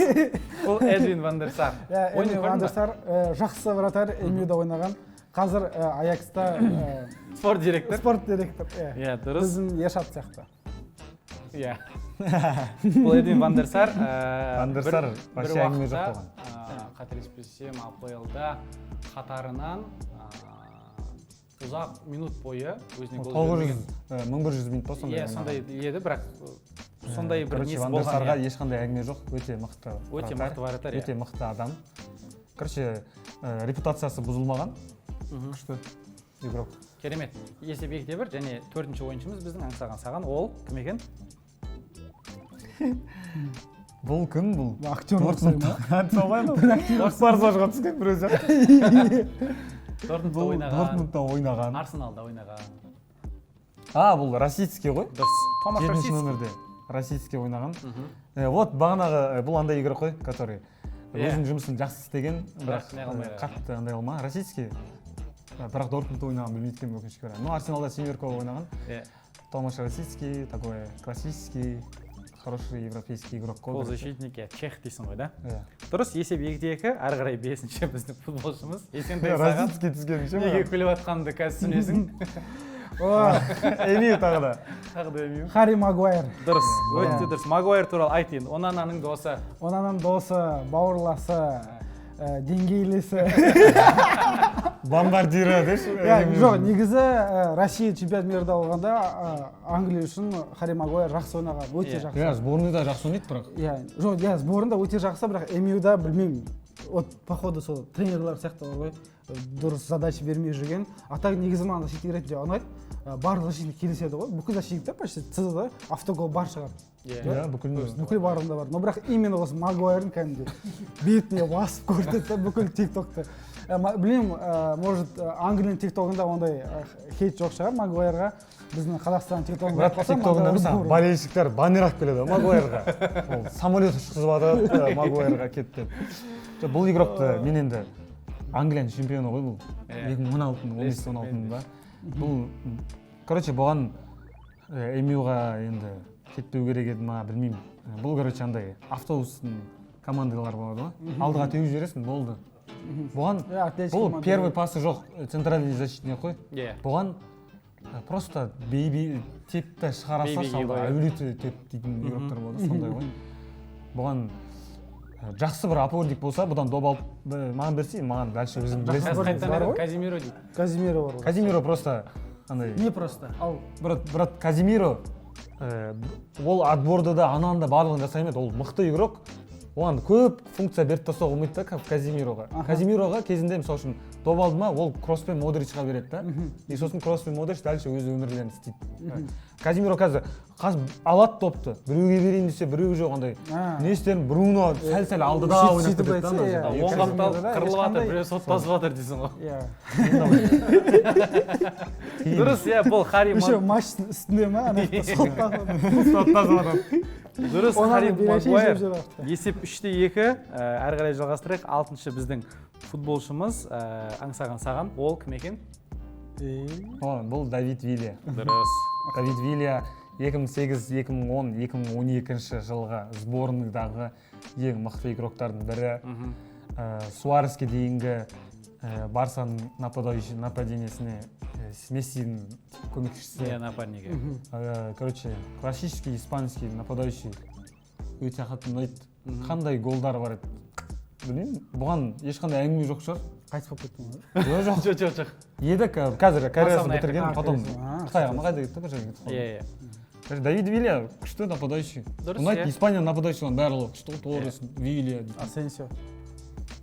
Бұл Эдвин Ван дер Сар. Эдвин Ван дер Сар жақсы вратарь, МЮ-да ойнаған. Қазір Аякста спорт директор. Иә, дұрыс. Біздің Ешат сияқты. Иә. Бұл Эдвин Ван дер Сар. Ван дер Сар вообще әңгіме жоқ болған. Қателеспесем, АПЛ-да қатарынан ұзақ минут бойы өзіне гол берген. 1100 минут па сондай. Иә, сондай еді, бірақ сондай бір несі болған. Ван дер Сарға ешқандай әңгіме жоқ, өте мықты. Өте мықты вратарь. Өте мықты адам. Короче, репутациясы бұзылмаған. Күшті игрок. Керемет. Есеп 2-1 және төртінші ойыншымыз біздің аңсаған саған. Ол кім екен? Бұл кім бұл? Актер болсайма? Барсажға түскен бір өзі. Дортмундта ойнаған. Арсеналда ойнаған. Бұл Расицкий ғой? Дұрыс. Томас Расицкий. 7-ші нөмірде Расицкий ойнаған. Вот бағанағы бұл андай игрок қой, который өзінің жұмысын жақсы істеген, бірақ қатты андай алма. Расицкий, бірақ Дортмундта ойнаған, білмейді екен өкінішке орай. Ну, Арсеналда семеркова ойнаған. Томаш Расицкий, такой классический, хороший европейский игрок. Полузащитник, чех дейсің ғой, да? Дұрыс, есеп 2-2, ары қарай 5-ші біздің футболшымыз. Есентай саған. Расицкий түскен ше ма? Неге күліп атқанымды қазір түсінесің. МЮ тағы да. Харри Магуайр. Дұрыс, өте дұрыс. Магуайр туралы айтайын. Онананың досы. Онананың досы, бауырласы, деңгейлесі. Бомбардирі деші? Жоқ, негізі Россия чемпионат мирда болғанда Англия үшін Харри Магуайр жақсы ойнаған, өте жақсы. Иә, сборныйда жақсы ойнайды бірақ. Жоқ, сборында өте жақсы, бірақ МЮ-да білмеймін. Вот походу сол тренерлар сияқты ғой, дұрыс задача бермей жүрген. А так негізі маған защитник ретінде ұнайды. Барлық защитник келіседі ғой. Бүкіл защитниктер почти ЦД автогол бар шығар. Иә, бүкіл барлығында бар. Но бірақ именно осы Магуайрдың кәдімгі бетіне басып көрсетті бүкіл тиктокты. Білмеймін, может Англияның тиктогында ондай хейт жоқ шығар Магуайрға. Біздің Қазақстан тиктогында тиктогында мысалы болельщиктер баннер алып келеді Магуайрға. Ол самолет ұшқызып жатады Магуайрға кетті. Бұл игрокты мен енді Англияның чемпионы ғой бұл. 2016-15-16 ба. Бұл, короче, бұған МЮ-ға енді кетпеу керек еді ма, білмеймін. Бұл, короче, андай автобустың командалар болады ғой. Алдыға теуіп жібересің, болды. Бұған, бұл первый пасы жоқ, центральный защитник қой. Бұған просто бейби тепті шығараса, салда әулеті теп дейтін игроктар болады, сондай ғой. Бұған жақсы бір опорник болса, бұдан доп алып маған берсе, маған дальше өзің білесің. Казимиро дейді. Казимиро бар ғой. Казимиро просто андай. Не просто? Брат, Казимиро ол отборда да, ананда барлығын жасаймайды. Ол мықты игрок, оған көп функция беріп тастауға болмайды да, как Казимироға. Казимироға кезінде мысалы үшін доп алды ма, ол Кросспен Модричқа береді да. И сосын Кросс пен Модрич дальше өз өмірлерін істейді. Казимиро қазір алады топты. Біреуге берейін десе, біреуі жоқ андай. Не істерін Бруно сәл-сәл алдыда ойнап кетеді да. Оң қапталып қырылып жатыр, біреу соттасып жатыр дейсің ғой. Дұрыс, иә, бұл Харри матчтың үстінде ма, соттасып жатыр. Дұрыс, Харри Магуайр. Есеп 3-2, әрі қарай жалғастырайық. 6-шы біздің футболшымыз аңсаған саған. Ол кім екен? Бұл Давид Вилья. Дұрыс. Давид Вилья 2008, 2010, 2012 жылғы сборныйдағы ең мықты игроктардың бірі. Суареске дейінгі Барсаның нападениесіне Мессидің көмекшісі. Напарнигі. Короче, классический испанский нападающий өте қатты ұнайды. Қандай голдары бар еді? Білмеймін, бұған ешқандай әңгіме жоқ шығар. Қайтыс болып кеттің ғой? Жоқ. Еді қазір карьерасын бітірген, потом Қытайға ма қайда кетті бір жерге кетті. Иә. Давид Вилья күшті нападающий. Ұнайды, Испания нападающийлардың барлығы күшті Торрес, Вилья. Асенсио.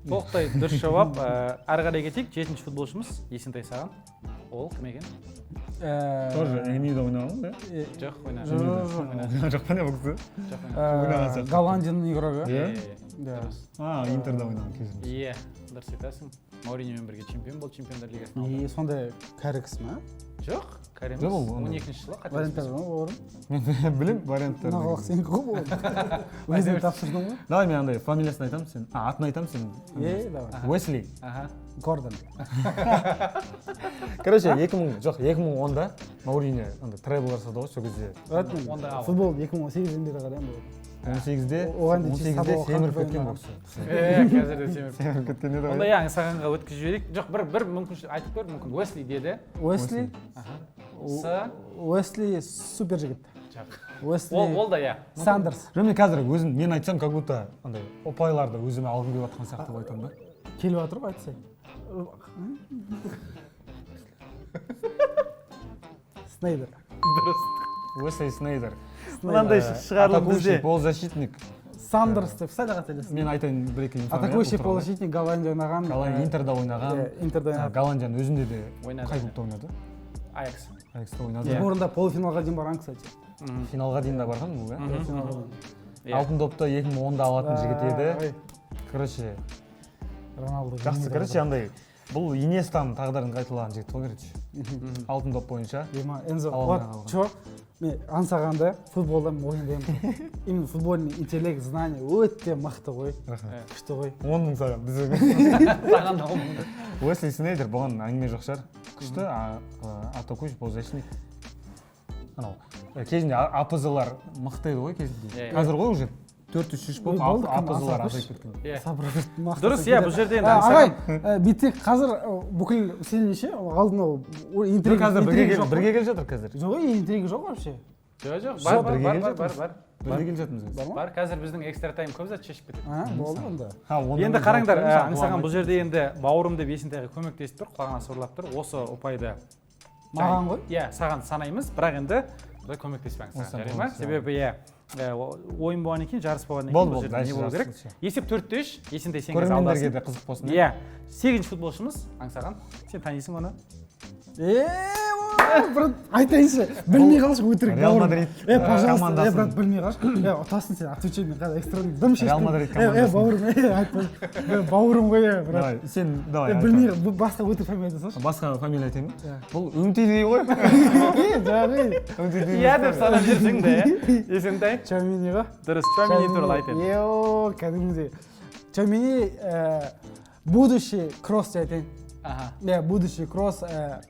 Толықтай дұрыс жауап. Әрі қарай кетейік. 7-ші футболшымыз Есентай саған. Ол кім екен? Тоже Эмида ойнаған ба? Жоқ, ойнаған. Жоқ па не бұл кісі? Голландияның игрогі. Интерда ойнаған кезінде. Иә, дұрыс айтасың. Мауриньомен бірге чемпион болды, чемпиондар лигасында. Сондай кәрі кісі ма? Жоқ, кәрі емес. 12-ші жылы қателеспесем. Варианттар ма бар? Мен білем варианттарды. Нағалық сен көп ол. Өзің тапсырдың ба? Давай мен андай фамилиясын айтамын сен. Атын айтамын сен. Давай. Уэсли. Гордон. Короче, 2010-да Мауриньо андай требл жасады ғой сол кезде. Футбол 2018-ден бері қараймын болды. 18-де семіріп кеткен бұл кісі. Қазірде семіріп кеткен еді ғой. Онда аңсағанға өткізіп жіберейік. Жоқ, бір мүмкіншілік айтып көр, мүмкін Уэсли деді. Уэсли супер жігіт. Ол да, иә. Сандерс. Мен қазір өзім мен айтсам, как будто андай ұпайларды өзіме алғым келіп жатқан сияқты болып айтамын да. Келіп жатыр ғой айтсай. Снейдер. Дұрыс. Уэсли Снейдер. Мынандай шығарылып бізде. Полузащитник. Сандерс деп сәл қателестім. Мен айтайын бір-екі информация. Атакующий полузащитник Голландия ойнаған. Интерда ойнаған. Голландияның өзінде де қай клубта ойнады? Аякс. Аякста ойнады. Сборында полуфиналға дейін барған, кстати. Финалға дейін де барған бұл, иә? Алтын допты 2010-да алатын жігіт еді. Короче, Роналду. жақсы, короче, андай бұл Иньестаның тағдырын қайталаған жігіт ғой, короче. Алтын доп бойынша. Энзо, вот, чё? Мен аңсағанда футболдан ойындаймын. Именно футбольный интеллект, знание өте мықты ғой. Күшті ғой. 10 мың саған, біз Саған да 10 мың. Уэсли Снейдер бұған әңгіме жоқ шығар. Күшті, атакующий полузащитник. Анау, кезінде АПЗ-лар мықты еді ғой кезінде. Қазір ғой уже 4-3 болып АПЗ-лар азайып кеткен. Дұрыс, иә, бұл жерде енді ағай, бүйтсек қазір бүкіл сеніңше алдына интрига бірге келе жатыр қазір. Жоқ, интрига жоқ вообще. Жоқ, бар. Бірге келе жатырмыз. Бар, қазір біздің экстра тайм көп зат шешіп кетеді. Болды онда. Енді қараңдар, аңсаған бұл жерде енді бауырым деп Есентайға көмектесіп тұр, құлағына сыбырлап тұр. Осы ұпайды маған ғой? Иә, саған санаймыз, бірақ енді бұлай көмектеспеңіз саған, жарай ма? Себебі иә, ойын болғаннан кейін, жарыс болғаннан кейін бұл жерде не болу керек? Есеп 4-3, Есентай сен қазір алдасың. Көрермендерге де қызық болсын. Иә, 8-ші футболшымыз аңсаған. Сен танисың оны? Брат, айтайыншы, білмей қалшы өтірік. Реал Мадрид пожалуйста, брат, білмей қалшы. Ұтасың сен, отвечай, мен қазір экстраның дым шештім. Реал Мадрид командасы. Бауырым, айтпай. Бауырым ғой, брат. Сен, давай. Білмей, басқа өтірік фамилия салшы. Басқа фамилия айтайын ба? Бұл Үмтейдей ғой. Жарай. Иә деп санап жүрсің де, Есентай. Чамини ғой. Дұрыс, Чамини туралы айтайын. Кәдімгідей. Чамини будущий кросс деп айтайын. Будущий кросс.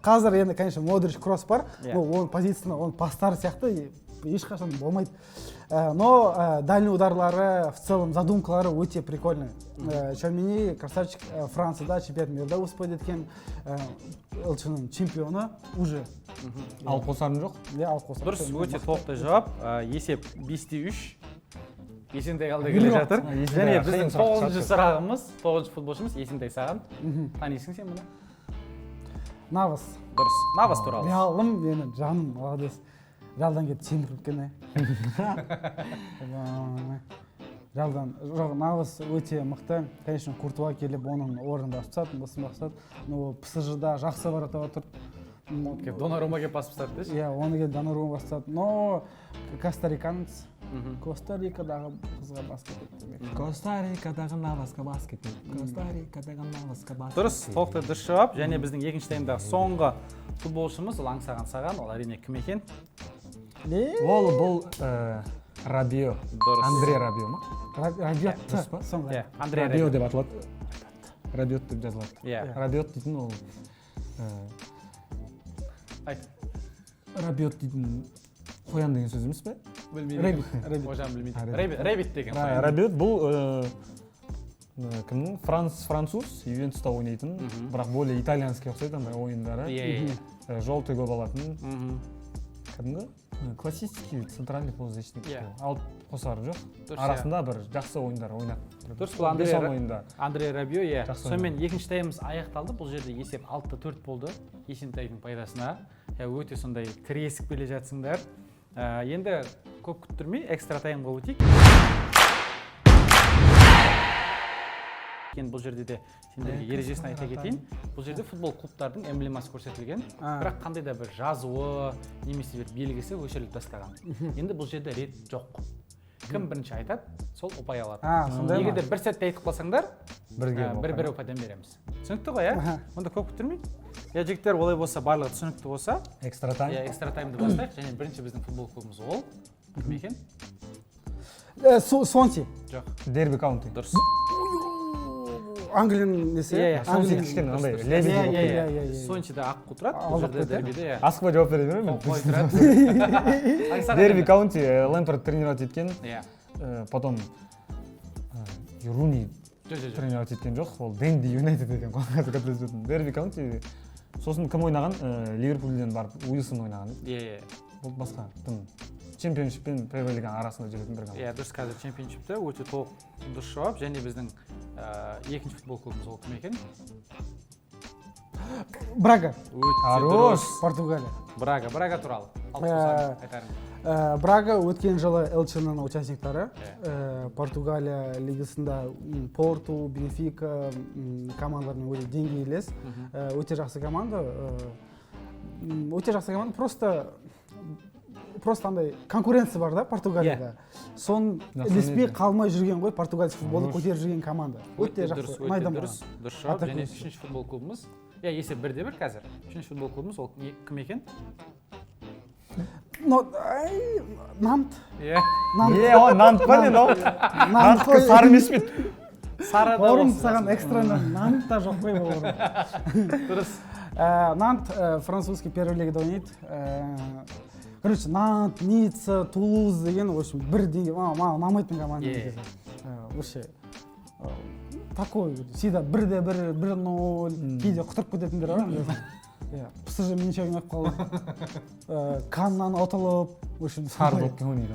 Қазір енді, конечно, Модрич кросс бар. Оның позициясында, оның пастары сияқты ешқашан болмайды. Но дальний ударлары, в целом задумкалары өте прикольный. Чамини красавчик Францияда чемпионат мирда успеть еткен ЛЧ-ның чемпионы уже. Алып қосарым жоқ? Алып қосарым. Дұрыс, өте толықтай жауап. Есеп 5-3. Есентай алда келе жатыр. Және біздің 9-ші сұрағымыз, 9-ші футболшымыз Есентай саған. Танисың сен мұны? Навас. Дұрыс, Навас туралы. Реалым менің жаным, молодец. Реалдан кетіп семіріп кеткен. Реалдан жоқ, нағыз өте мықты. Конечно, Куртуа келіп оның орнында ұстады, мақсат. Но ПСЖ-да жақсы барата отыр. Донорума келіп басып тастады деші? Иә, оны келіп Донорума бастады. Но Коста-Риканец. Коста-Рикадағы қызға баскет етті. Коста-Рикадағы навасқа баскет етті. Коста-Рикадағы навасқа баскет етті. Дұрыс, толықтай дұрыс жауап. Және біздің екінші таймдағы соңғы футболшымыз, ол аңсаған саған, ол әрине кім екен? Бұл Рабио. Андре Рабио ма? Рабиотты. Андре Рабио деп аталады. Рабиот деп жазылады. Иә. Рабиот дейтін ол Айт. Рабиот дейтін қоян деген сөз емес пе? Білмейді. Ожан білмейді. Рэббит деген. Рабиот бұл кімнің? Француз, Ювентуста ойнайтын, бірақ более итальянский ұқсайды андай ойындары. Желтый көп алатын. Кәдімгі классический центральный полузащитник. Алып қосары жоқ. Арасында бір жақсы ойындар ойнап. Дұрыс, бұл Андре Рабио, иә. Сонымен екінші таймымыз аяқталды. Бұл жерде есеп 6-4 болды. Есентайдың пайдасына. Өте сондай тіресіп келе жатсыңдар. Енді көп күттірмей экстра таймға өтейік. Бұл жерде де сендерге ережесін айта кетейін. Бұл жерде футбол клубтардың эмблемасы көрсетілген. Бірақ қандай да бір жазуы немесе бір белгісі өшіріліп тастаған. Енді бұл жерде рет жоқ. Кім бірінші айтады, сол ұпай алады. Егер де бір сәтте айтып қалсаңдар, бір ұпайдан береміз. Түсінікті ғой, иә? Онда көп күттірмей. Жігіттер, олай болса, барлығы түсінікті болса, экстра тайм. Экстра таймды бастайық. Және бірінші біздің футбол клубымыз ол. Кім екен? Сонси. Жоқ. Дерби каунти. Дұрыс. Англияның несі? Сонси кішкене андай лебедь. Сонсида аққу тұрады. Бұл жерде дербиде. Асықпай жауап бере беремін мен. Қой тұрады. Дерби каунти Лэмпард тренировать еткен. Потом Руни тренировать еткен жоқ. Ол Дэнди Юнайтед екен. Дерби каунти. Сосын кім ойнаған? Ливерпульден барып Уилсон ойнаған. Ол басқа. Чемпионшип пен Премьер лиганың арасында жүретін бір команда. Дұрыс, қазір чемпионшипте өте толық дұрыс жауап. Және біздің екінші футбол клубымыз ол кім екен? Брага. Хорош. Португалия. Брага туралы. Брага өткен жылы Элченің участниктары. Португалия лигасында Порту, Бенфика командалармен өте деңгейлес. Өте жақсы команда. Просто андай конкуренция бар да Португалияда. Сон ілеспей қалмай жүрген ғой, португалийский футболды көтеріп жүрген команда. Өте жақсы. Дұрыс жауап. Және үшінші футбол клубымыз. Есеп 1-1 қазір. Үшінші футбол клубымыз ол кім екен? Нант. Нант па не? Нантқа сары емес пе? Сары да бауырым саған экстрадан Нант та жоқ қой бауырым. Дұрыс. Нант французский первый лигада ойнайды. Короче, Нант, Ницца, Тулуз деген, в общем, бір деңгей, маған ұнамайтын команда. Вообще, такой, всегда 1-1, кейде құтырып кететіндер бар. ПСЖ мен ничего ойнап қалды. Каннан ұтылып, в общем, сары доппен ойнайды.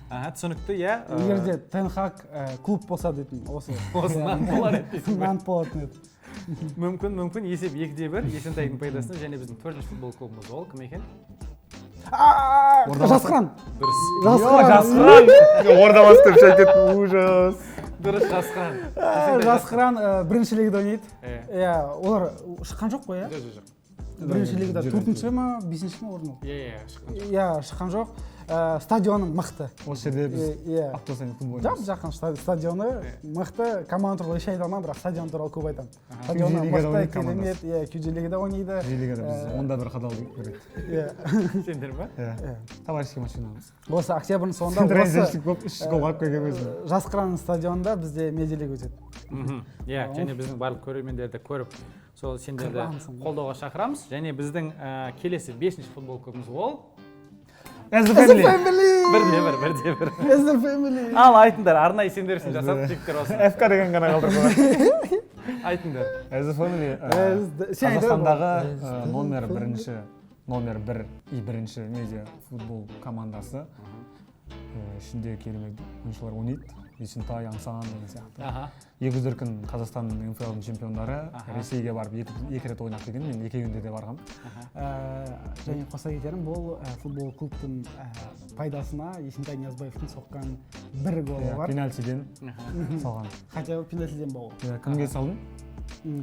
Түсінікті, иә. Егерде Тен Хаг клуб болса дейтін, осы. Нант болар еді. Нант болатын еді. Мүмкін есеп 2-1 Есентайдың пайдасына. Және біздің төртінші футбол клубымыз ол кім екен? Жасқыран. Дұрыс. Жасқыран. Ордамас деп шәкет. Ужас. Дұрыс, Жасқыран. Жасқыран бірінші лигада ойнайды. Олар шыққан жоқ қой, иә? Бірінші лигада 4-ші ма, 5-ші ма орын ол? Шыққан жоқ. Стадионың мықты. Осы жерде біз Ақтосайдың футбол ойнаймыз. Жақын стадионы мықты. Команда туралы еш айта алмаймын, бірақ стадион туралы көп айтамын. Стадионы мықты, керемет, Кюджи лигада ойнайды. Кюджи лигада біз онда бір қадал көреді. Сендер ма? Товарищеский машинамыз. Осы октябрьдің соңында осы Жасқыран стадионында бізде медиалига өтеді. Және біздің барлық көрермендерді көріп, сол сендерді қолдауға шақырамыз. Және біздің келесі 5-ші футбол клубымыз ол As the family. Бірде-бір. As the family. Ал айтыңдар, арнайы сендер үшін жасап жігіттер болсын. FK деген ғана қалдырып. Айтыңдар. As the family Қазақстандағы номер 1 и бірінші медиа футбол командасы. ішінде керемет ойыншылар ойнайды. Есентай, Аңсаған деген сияқты. Аха. Екі дүркін Қазақстанның НФЛ-дің чемпиондары Ресейге барып екі рет ойнап келген, мен екеуінде де барғам. Және қоса кетерім, бұл футбол клубтың пайдасына Есентай Ниязбаевтың соққан бір голы бар. Пенальтиден салған. Хотя бы пенальтиден болу. Кімге салдың?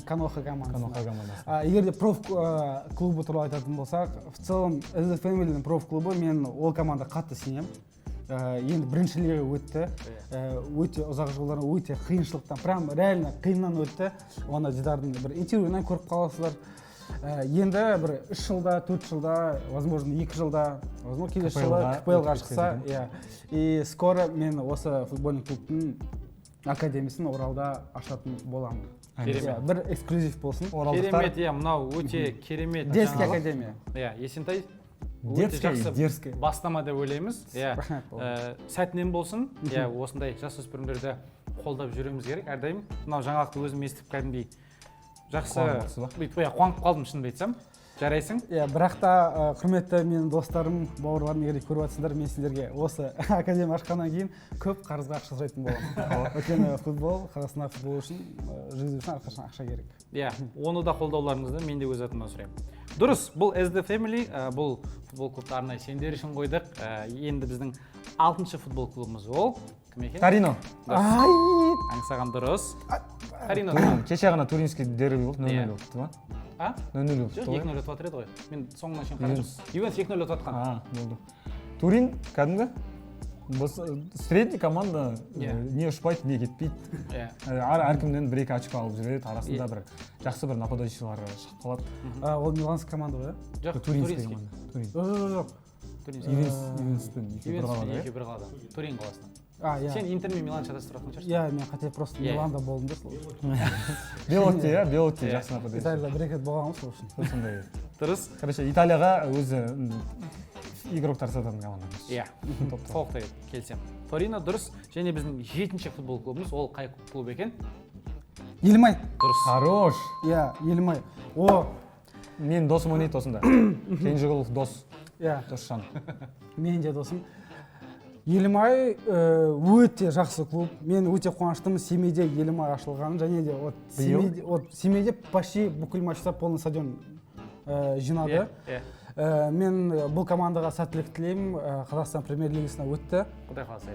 Каноха командасына. Каноха командасы. Егер де проф клубы туралы айтатын болсақ, в целом SD Family-дің проф клубы, мен ол команда қатты сенем. Енді бірінші лига өтті, өте ұзақ жылдар, өте қиыншылықтан, прям реально қиыннан өтті. Оны Дидардың бір интервьюінен көріп қаласыздар. Енді бір 3 жылда, 4 жылда, возможно 2 жылда, возможно келесі жылы КПЛ-ға шықса, и скоро мен осы футбольный клубтың академиясын Оралда ашатын боламын. Бір эксклюзив болсын. Керемет, мынау өте керемет. Детский академия. Есентай Дерзкий. Бастама деп ойлаймыз. Сәтінен болсын. Осындай жасөспірімдерді қолдап жүреміз керек. Әрдайым мынау жаңалықты өзім естіп кәдімгідей жақсы қуанып қалдым, шынымды айтсам. Жарайсың? Бірақ та құрметті менің достарым, бауырларым, егер көріп жатсыңдар, мен сіздерге осы академия ашқаннан кейін көп қарызға ақша сұрайтын боламын. Өйткені футбол, Қазақстан футбол үшін жүргізу үшін әрқашан ақша керек. Оны да қолдауларыңызды мен де өз атымнан сұраймын. Дұрыс, бұл SD Family, бұл футбол клубты арнайы сендер үшін қойдық. Енді біздің 6-шы футбол клубымыз ол кім екен? Торино. Аңсаған дұрыс. Торино. Кеше ғана туринский дерби болды, 0-0 болды ма? 0-0 болды. Жоқ, 2-0 өтіп жатыр еді ғой. Мен соңынан шейін қарашым. Ювентус 2-0 өтіп жатқан. Болды. Турин кәдімгі средний команда, не ұшпайды, не кетпейді. Әркімнен 1-2 очко алып жүреді, арасында бір жақсы бір нападающилар шығып қалады. Ол миланский команда ғой? Жоқ, туринский команда. Ювентуспен 2-1 қалада. Турин қаласынан. Сен Интер мен Милан шатастырып жатқан шығарсың? Мен қате просто Миланда болдым да. Белотти жақсы нападающий. Италияда бір рет болғанмыз сол үшін. Сондай. Дұрыс. Короче, Италияға өзі игроктар сататын команда. Толықтай келсем. Торино дұрыс. Және біздің 7-ші футбол клубымыз, ол қай клуб екен? Елімай. Дұрыс. Хорош. Елімай. Мен досым ойнайды осында. Кенжеғұлов дос. Досжан. Мен де досым. Елімай өте жақсы клуб. Мен өте қуаныштымын Семейде Елімай ашылғанын, және де Семейде почти бүкіл матчта полный стадион жинады. Мен бұл командаға сәттілік тілеймін. Қазақстан премьер-лигасына өтті. Құдай қаласа.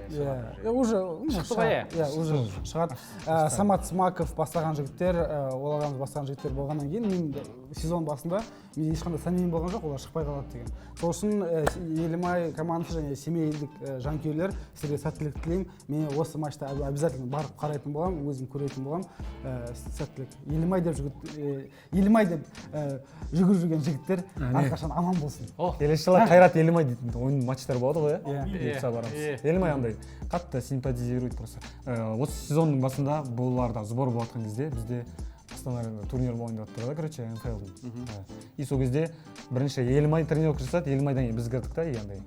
Уже шықты ғой. Уже шығады. Самат Смаков бастаған жігіттер, ол ағамыз бастаған жігіттер болғаннан кейін, мен сезон басында мен ешқандай сомнений болған жоқ, олар шықпай қалады деген. Сол үшін Елімай командасы және семейлік жанкүйерлер сіздерге сәттілік тілеймін. Мен осы матчта обязательно барып қарайтын боламын, өзім көретін боламын. Сәттілік. Елімай деп жүгіріп жүрген жігіттер әрқашан аман болсын. Келесі жылы Қайрат Елімай дейтін ойын матчтар болады ғой, бұйырса барамыз. Елімай андай қатты симпатизирует просто. Осы сезонның басында бұларда сбор болатқан кезде бізде Астана турнир болайын деп жатыр, короче, НФЛ-дің. И сол кезде бірінші Елімай тренировка жасады, Елімайдан кейін біз кірдік та, андай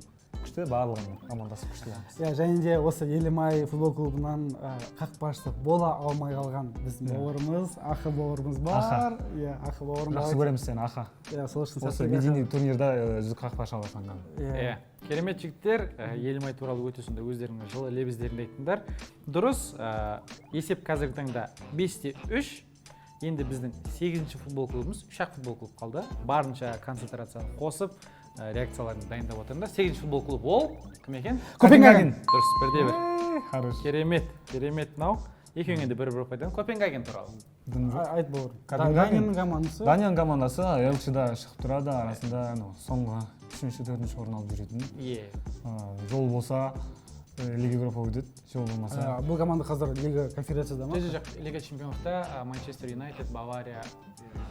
күшті барлығын амандасып күштіямыз. Және де осы Елімай футбол клубынан қақпашы бола алмай қалған біздің бауырымыз, Ақы бауырымыз бар. Ақы бауырым. Жақсы көреміз сені, Ақы. Осы медийный турнирда үздік қақпашы аласаңған. Керемет жігіттер, Елімай туралы өте сонда өздерінің жылы лебіздерін айттыңдар. Дұрыс, есеп қазіргі таңда 5-3. Енді біздің 8-ші футбол клубымыз, 3-ақ футбол клуб қалды. Барынша концентрацияны қосып, реакцияларын дайындап отырыңдар. 8-ші футбол клуб ол кім екен? Копенгаген. Дұрыс, бірде-бір. Керемет мынау. Екеуің енді бір-бір пайдан. Копенгаген туралы. Айт бауырым. Данияның командасы. Данияның командасы Елчіда шығып тұрады, арасында соңғы 3-4 орын алып жүретін. Жол болса Лига Европа өтеді, жол болмаса. Бұл команда қазір Лига конференцияда ма? Жоқ, Лига чемпионлықта Манчестер Юнайтед, Бавария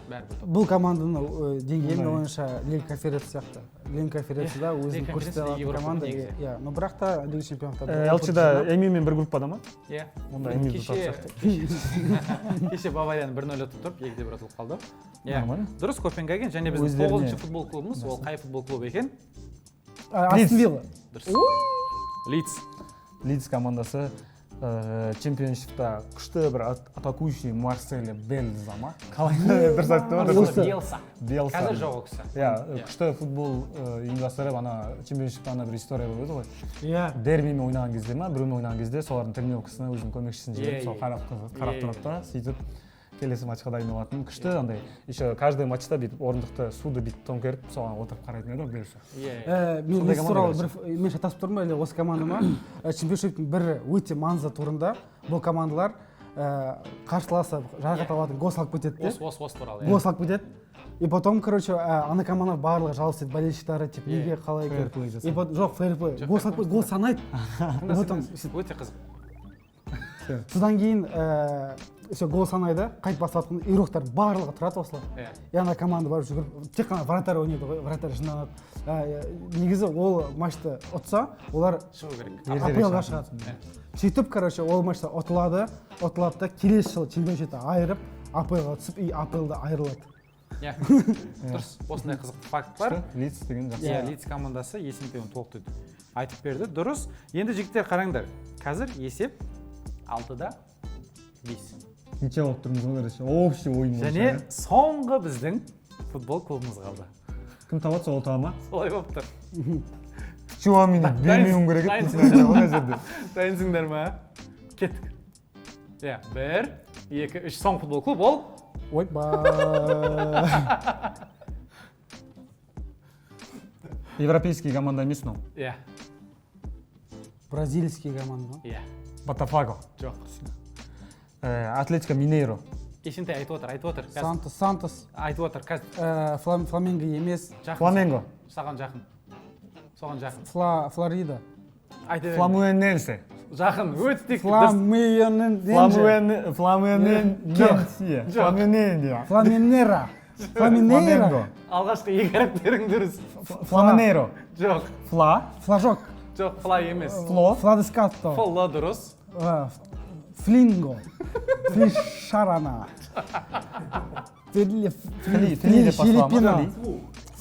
бәрі бұл. Бұл команданың деңгейі ойынша Лига конференция сияқты. Лига конференцияда өзін көрсете алатын команда. Но бірақ та Лига чемпионлықта. Елчіда Эми-мен бір группада ма? Иә. Онда Эми кеше Баварияны 1-0 ұтып тұрып, 2-2 ұтылып қалды. Иә. Дұрыс, Копенгаген және біздің 9-ші футбол клубымыз, ол қай футбол клуб екен? Астон Вилла. Дұрыс. Лидс командасы чемпионшипта күшті бір атакующий Марсель Бельза ма? Қалай дұрыс айтты ма? Биелса. Биелса. Қазір жоқ ол кісі. Иә, күшті футбол ұйымдастырып, ана чемпионшипта ана бір история болып еді ғой. Иә. Дербимен ойнаған кезде ма, біреумен ойнаған кезде солардың тренировкасына өзінің көмекшісін жіберіп, сол қарап тұрып та, сөйтіп келесі матчқа дайындалатын күшті андай. Еще каждый матчта бүйтіп орындықты суды бүйтіп төңкеріп, соған отырып қарайтын еді ғой Бельса. Мен туралы мен шатасып тұрмын ба, әлде осы команда ма? Чемпионшиптің бір өте маңызды турында бұл командалар қарсыласы жарақат алатын гол салып кетеді де. Осы туралы. Гол салып кетеді. И потом, короче, ана командалар барлығы жалғыз еді, болельщиктары, типа, неге қалай екен. И потом жоқ, фейрплей. Гол салып кетеді, гол санайды. Өте қызық. Содан кейін все гол санайды, қайтып бастап жатқан игроктар барлығы тұрады осылар. И ана команда барып жүгіріп, тек қана вратарь ойнайды ғой, вратарь жиналады. Негізі ол матчты ұтса, олар АПЛ-ға шығады. Сөйтіп, короче, ол матчта ұтылады да келесі жылы чемпионшипті айырып, АПЛ-ға түсіп, и АПЛ-да айырылады. Дұрыс, осындай қызықты факт бар. Лидс деген жақсы. Иә, Лидс командасы Есентайын толықты айтып берді. Дұрыс. Енді жігіттер қараңдар. Қазір есеп 6-да 5. Ниче болып тұрмыз ғой, короче, общий ойын. Және соңғы біздің футбол клубымыз қалды. Кім табады, сол таба ма? Солай болып тұр. Чуамини бермеуім керек еді. Дайынсыңдар ма? Кеттік. Иә, 1, 2, 3 соң футбол клуб ол. Ойбай. Европейский команда емес мынау. Иә. Бразильский команда. Иә. Ботафаго. Жоқ. Атлетико Минейро. Есентай айтып отыр. Сантос. Айтып отыр. Фламенго емес. Фламенго. Саған жақын. Соған жақын. Флорида. Фламуэненсе. Жақын, өте тек. Фламинера. Алғашқы екі әріптерің дұрыс. Фламинейро. Жоқ. Флажок. Жоқ, фла емес. Фладескатто. Фла дұрыс. Флинго. Флишарана. Филиппино.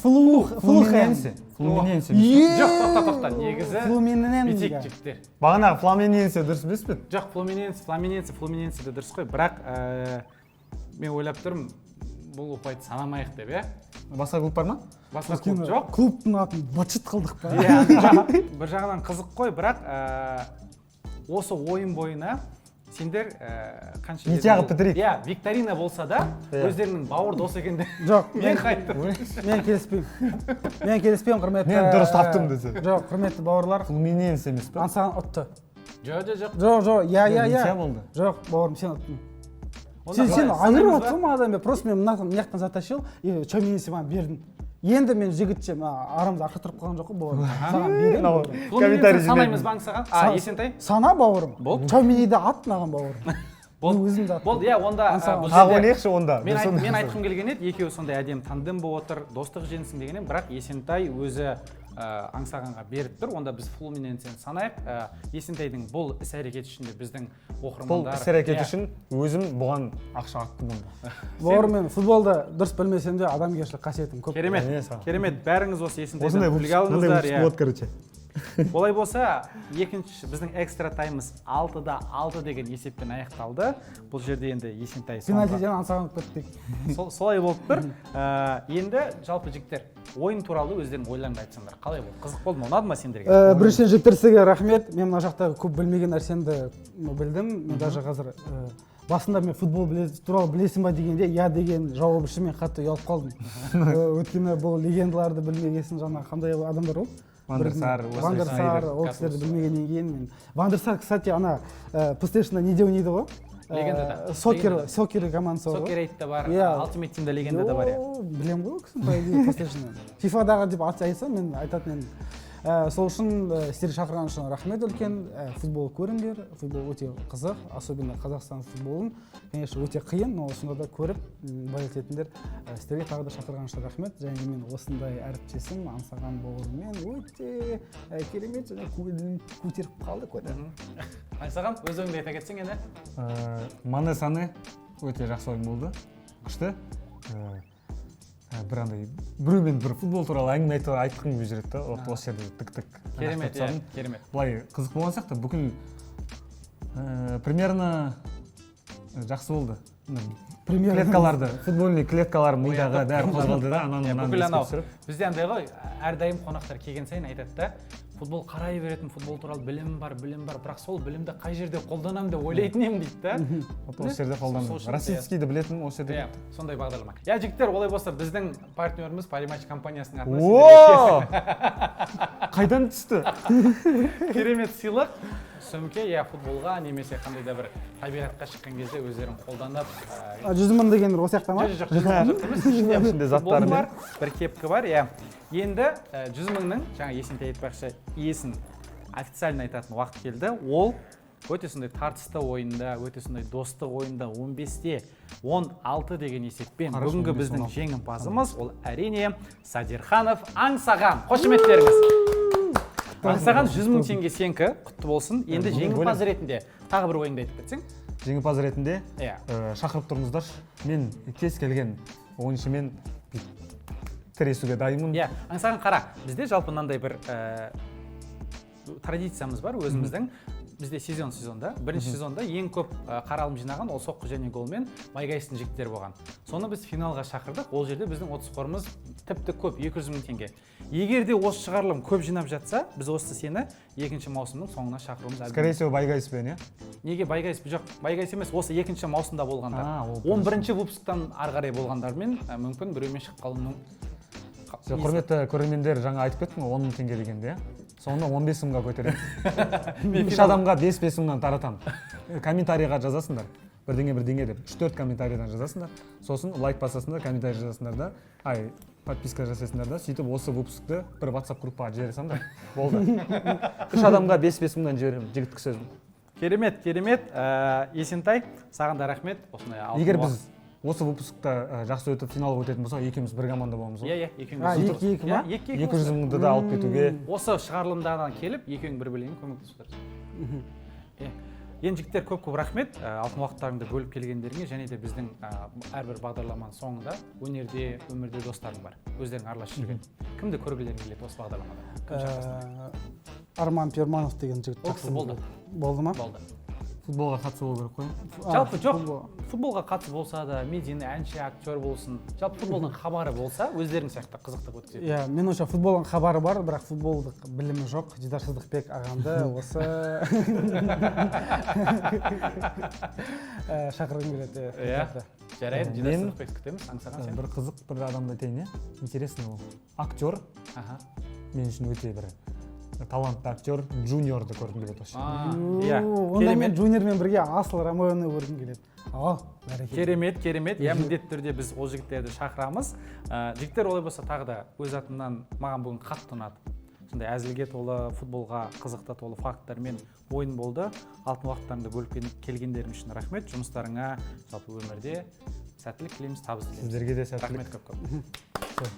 Флухенсе. Флуминенсе. Жоқ, тоқта. Негізі Флуминенсе. жігіттер. Бағана Фламиненсе дұрыс емес пе? Жоқ, Флуминенсе де дұрыс қой. Бірақ мен ойлап тұрмын, бұл ұпайды санамайық деп, иә? Басқа клуб бар ма? Басқа клуб жоқ. Клубтың атын быт-шыт қылдық па? Бір жағынан қызық қой, бірақ осы ойын бойына сендер қанша нече ағып бітірейік? Иә, викторина болса да, өздерінің бауыр дос екенде. Жоқ, мен қайттым. Мен келіспеймін, құрметті. Мен дұрыс таптым десе. Жоқ, құрметті бауырлар. Флуминенсе емес пе? Ансаған ұтты. Жоқ. Иә. болды. Жоқ, бауырым, сен ұттың. Сен айырып отырсың адам, просто мен мынаяқтан затащил, и чөминесе маған бердің. Енді мен жігітше арамызда ақша тұрып қалған жоқ қой бауырым. Саған беремін. Флуминенсе санаймыз ба саған? Есентай? Сана бауырым. Болды. Чөминеде ат маған бауырым. Болды, иә, онда ойнайықшы онда. Мен айтқым келген еді, екеуі сондай әдем тандем болып отыр, достық женсің деген едім, бірақ Есентай өзі аңсағанға беріп тұр, онда біз Флуминенсені санайық. Есентайдың бұл іс-әрекет үшін де біздің оқырмандар. Бұл іс-әрекет үшін өзім бұған ақша аттым онда. Бауырым, мен футболды дұрыс білмесем де адамгершілік қасиетім көп. Керемет, бәріңіз осы Есентайдан үлгі алыңыздар. Олай болса, екінші біздің экстра таймыз 6-да 6 деген есеппен аяқталды. Бұл жерде енді Есентай пенальтиден ансаған көттік. Солай болып тұр. Енді жалпы жігіттер, ойын туралы өздерің ойларыңды айтсаңдар. Қалай болды? Қызық болды ма? Ұнады ма сендерге? Біріншіден жігіттер сізге рахмет. Мен мына жақта көп білмеген нәрсемді білдім. Мен даже қазір басында мен футбол туралы білесің ба дегенде, я деген жауап үшін мен қатты ұялып қалдым. Өйткені бұл легендаларды білмегесін, жаңа қандай адамдар ол? Вандерсар, ол кісілерді білмегеннен кейін мен. Вандерсар, кстати, ана PlayStation'да неде ойнайды ғой? Легендада. Сокер командасы бар ғой? Сокер 8-та бар, Ultimate Team'да легендада бар. Білем ғой кісін, по идее, PlayStation'да. FIFA-дағы деп айтса, мен айтатын едім. Сол үшін сіздерді шақырған үшін рахмет үлкен. Футбол көріңдер, футбол өте қызық, особенно Қазақстан футболын. Конечно, өте қиын, но осында да көріп байытетіндер. Сіздерге тағы да шақырған үшін рахмет. Және мен осындай әріптесім аңсаған бауырыммен өте керемет және көтеріп қалды көді. Аңсаған, өз ойыңды айта кетсең енді? Мане-сане өте жақсы ойын болды. Күшті. Бір андай біреумен бір футбол туралы әңгіме айтқым келіп жүреді да, осы жерде тік-тік. Керемет. Былай қызық болған сияқты бүкіл Примерно жақсы болды. Клеткаларды, футбольный клеткалар мидағы бәрі қозғалды да, бүкіл анау бізде андай ғой, әрдайым қонақтар келген сайын айтады да, футбол қарай беретін, футбол туралы білім бар, бірақ сол білімді қай жерде қолданамын деп ойлайтын едім дейді да. Осы жерде қолдандым. Росицкийді білетін осы жерде. Сондай бағдарлама. Жігіттер, олай болса біздің партнеріміз Parimatch компаниясының атына қайдан түсті? Керемет сыйлық. Сөмке, футболға немесе қандай да бір табиғатқа шыққан кезде өздерін қолданып. 100 мың деген осы жақта ма? Жоқ, ішінде заттары бар, бір кепкі бар. Енді 100 мыңның, жаңа Есентай айтпақшы, иесін официально айтатын уақыт келді. Ол өте сондай тартысты ойында, өте сондай достық ойында 15-те 16 деген есеппен бүгінгі біздің жеңімпазымыз ол әрине Садирханов Аңсаған. Қошеметтеріңіз. Аңсаған 100 мың теңге сенікі, құтты болсын. Енді жеңімпаз ретінде тағы бір ойыңды айтып кетсең? Жеңімпаз ретінде шақырып тұрыңыздар. Мен кез келген ойыншымен тіресуге дайынмын. Аңсаған қара, бізде жалпы мынандай бір традициямыз бар өзіміздің. Бізде сезонда, бірінші сезонда ең көп қаралым жинаған ол соққы және голмен Байгайстың жігіттері болған. Соны біз финалға шақырдық. Ол жерде біздің ұтыс қорымыз тіпті көп, 200 мың теңге. Егер де осы шығарылым көп жинап жатса, біз осы сені екінші маусымның соңына шақыруымыз. Скорее всего, Байгайспен, е? Неге Байгайс? Жоқ, Байгайс емес, осы екінші маусымда болғандар. 11-ші выпусктан ары қарай болғандармен мүмкін біреумен шығып қалуы мүмкін. Құрметті көрермендер, жаңа айтып кеттім ғой 10 мың теңге дегенде, соны 15 мыңға көтеремін. Үш адамға 5-5 мыңнан таратамын. Комментарийға жазасыңдар. Бірдеңе деп 3-4 комментарийдан жазасыңдар. Сосын лайк басасыңдар, комментарий жазасыңдар да, подписка жасайсыңдар да, сөйтіп осы выпускты бір WhatsApp группаға жібере салыңдар. Болды. 3 адамға 5-5 мыңнан жіберемін, жігіттік сөзім. Керемет. Есентай, саған да рахмет. Егер біз осы выпускта жақсы өтіп финалға өтетін болса, екеуміз бір команда боламыз ғой. Екі ма? 200 мыңды да алып кетуге. Осы шығарылымдардан келіп, екеуің бір-бірлеріңе көмектесіңдер. Енді жігіттер көп рахмет. Алтын уақыттарыңды бөліп келгендеріңе және де біздің әрбір бағдарламаның соңында өнерде, өмірде достарың бар. Өздерің араласып жүрген. Кімді көргілерің келеді осы бағдарламада? Арман Перманов деген жігіт. Ол кісі болды. Болды ма? Болды. Футболға қатысы болу керек қой. Жалпы жоқ, футболға қатысы болса да, медиа, әнші, актер болсын, жалпы футболдың хабары болса, өздерің сияқты қызықты өткізеді. Мен ойымша футболдың хабары бар, бірақ футболдық білімі жоқ. Дидар Сыздықбек ағамды осы шақырғым келеді. Жарайды, Дидар Сыздықбек күтеміз. Аңсаған сен? Бір қызық бір адамды айтайын, интересный ол. Актер мен үшін өте бір талантты актер Джуниорды көргім келеді осы. Онда мен Джуниормен бірге Асыл Ромеоны көргім келеді. Керемет. Міндетті түрде біз ол жігіттерді шақырамыз. Жігіттер олай болса тағы да өз атымнан маған бүгін қатты ұнады. Сондай әзілге толы, футболға қызықты толы факттармен ойын болды. Алтын уақыттарыңды бөліп келгендерің үшін рахмет. Жұмыстарыңа жалпы өмірде сәттілік тілейміз, табыс тілейміз. Сіздерге де сәттілік. Рахмет көп.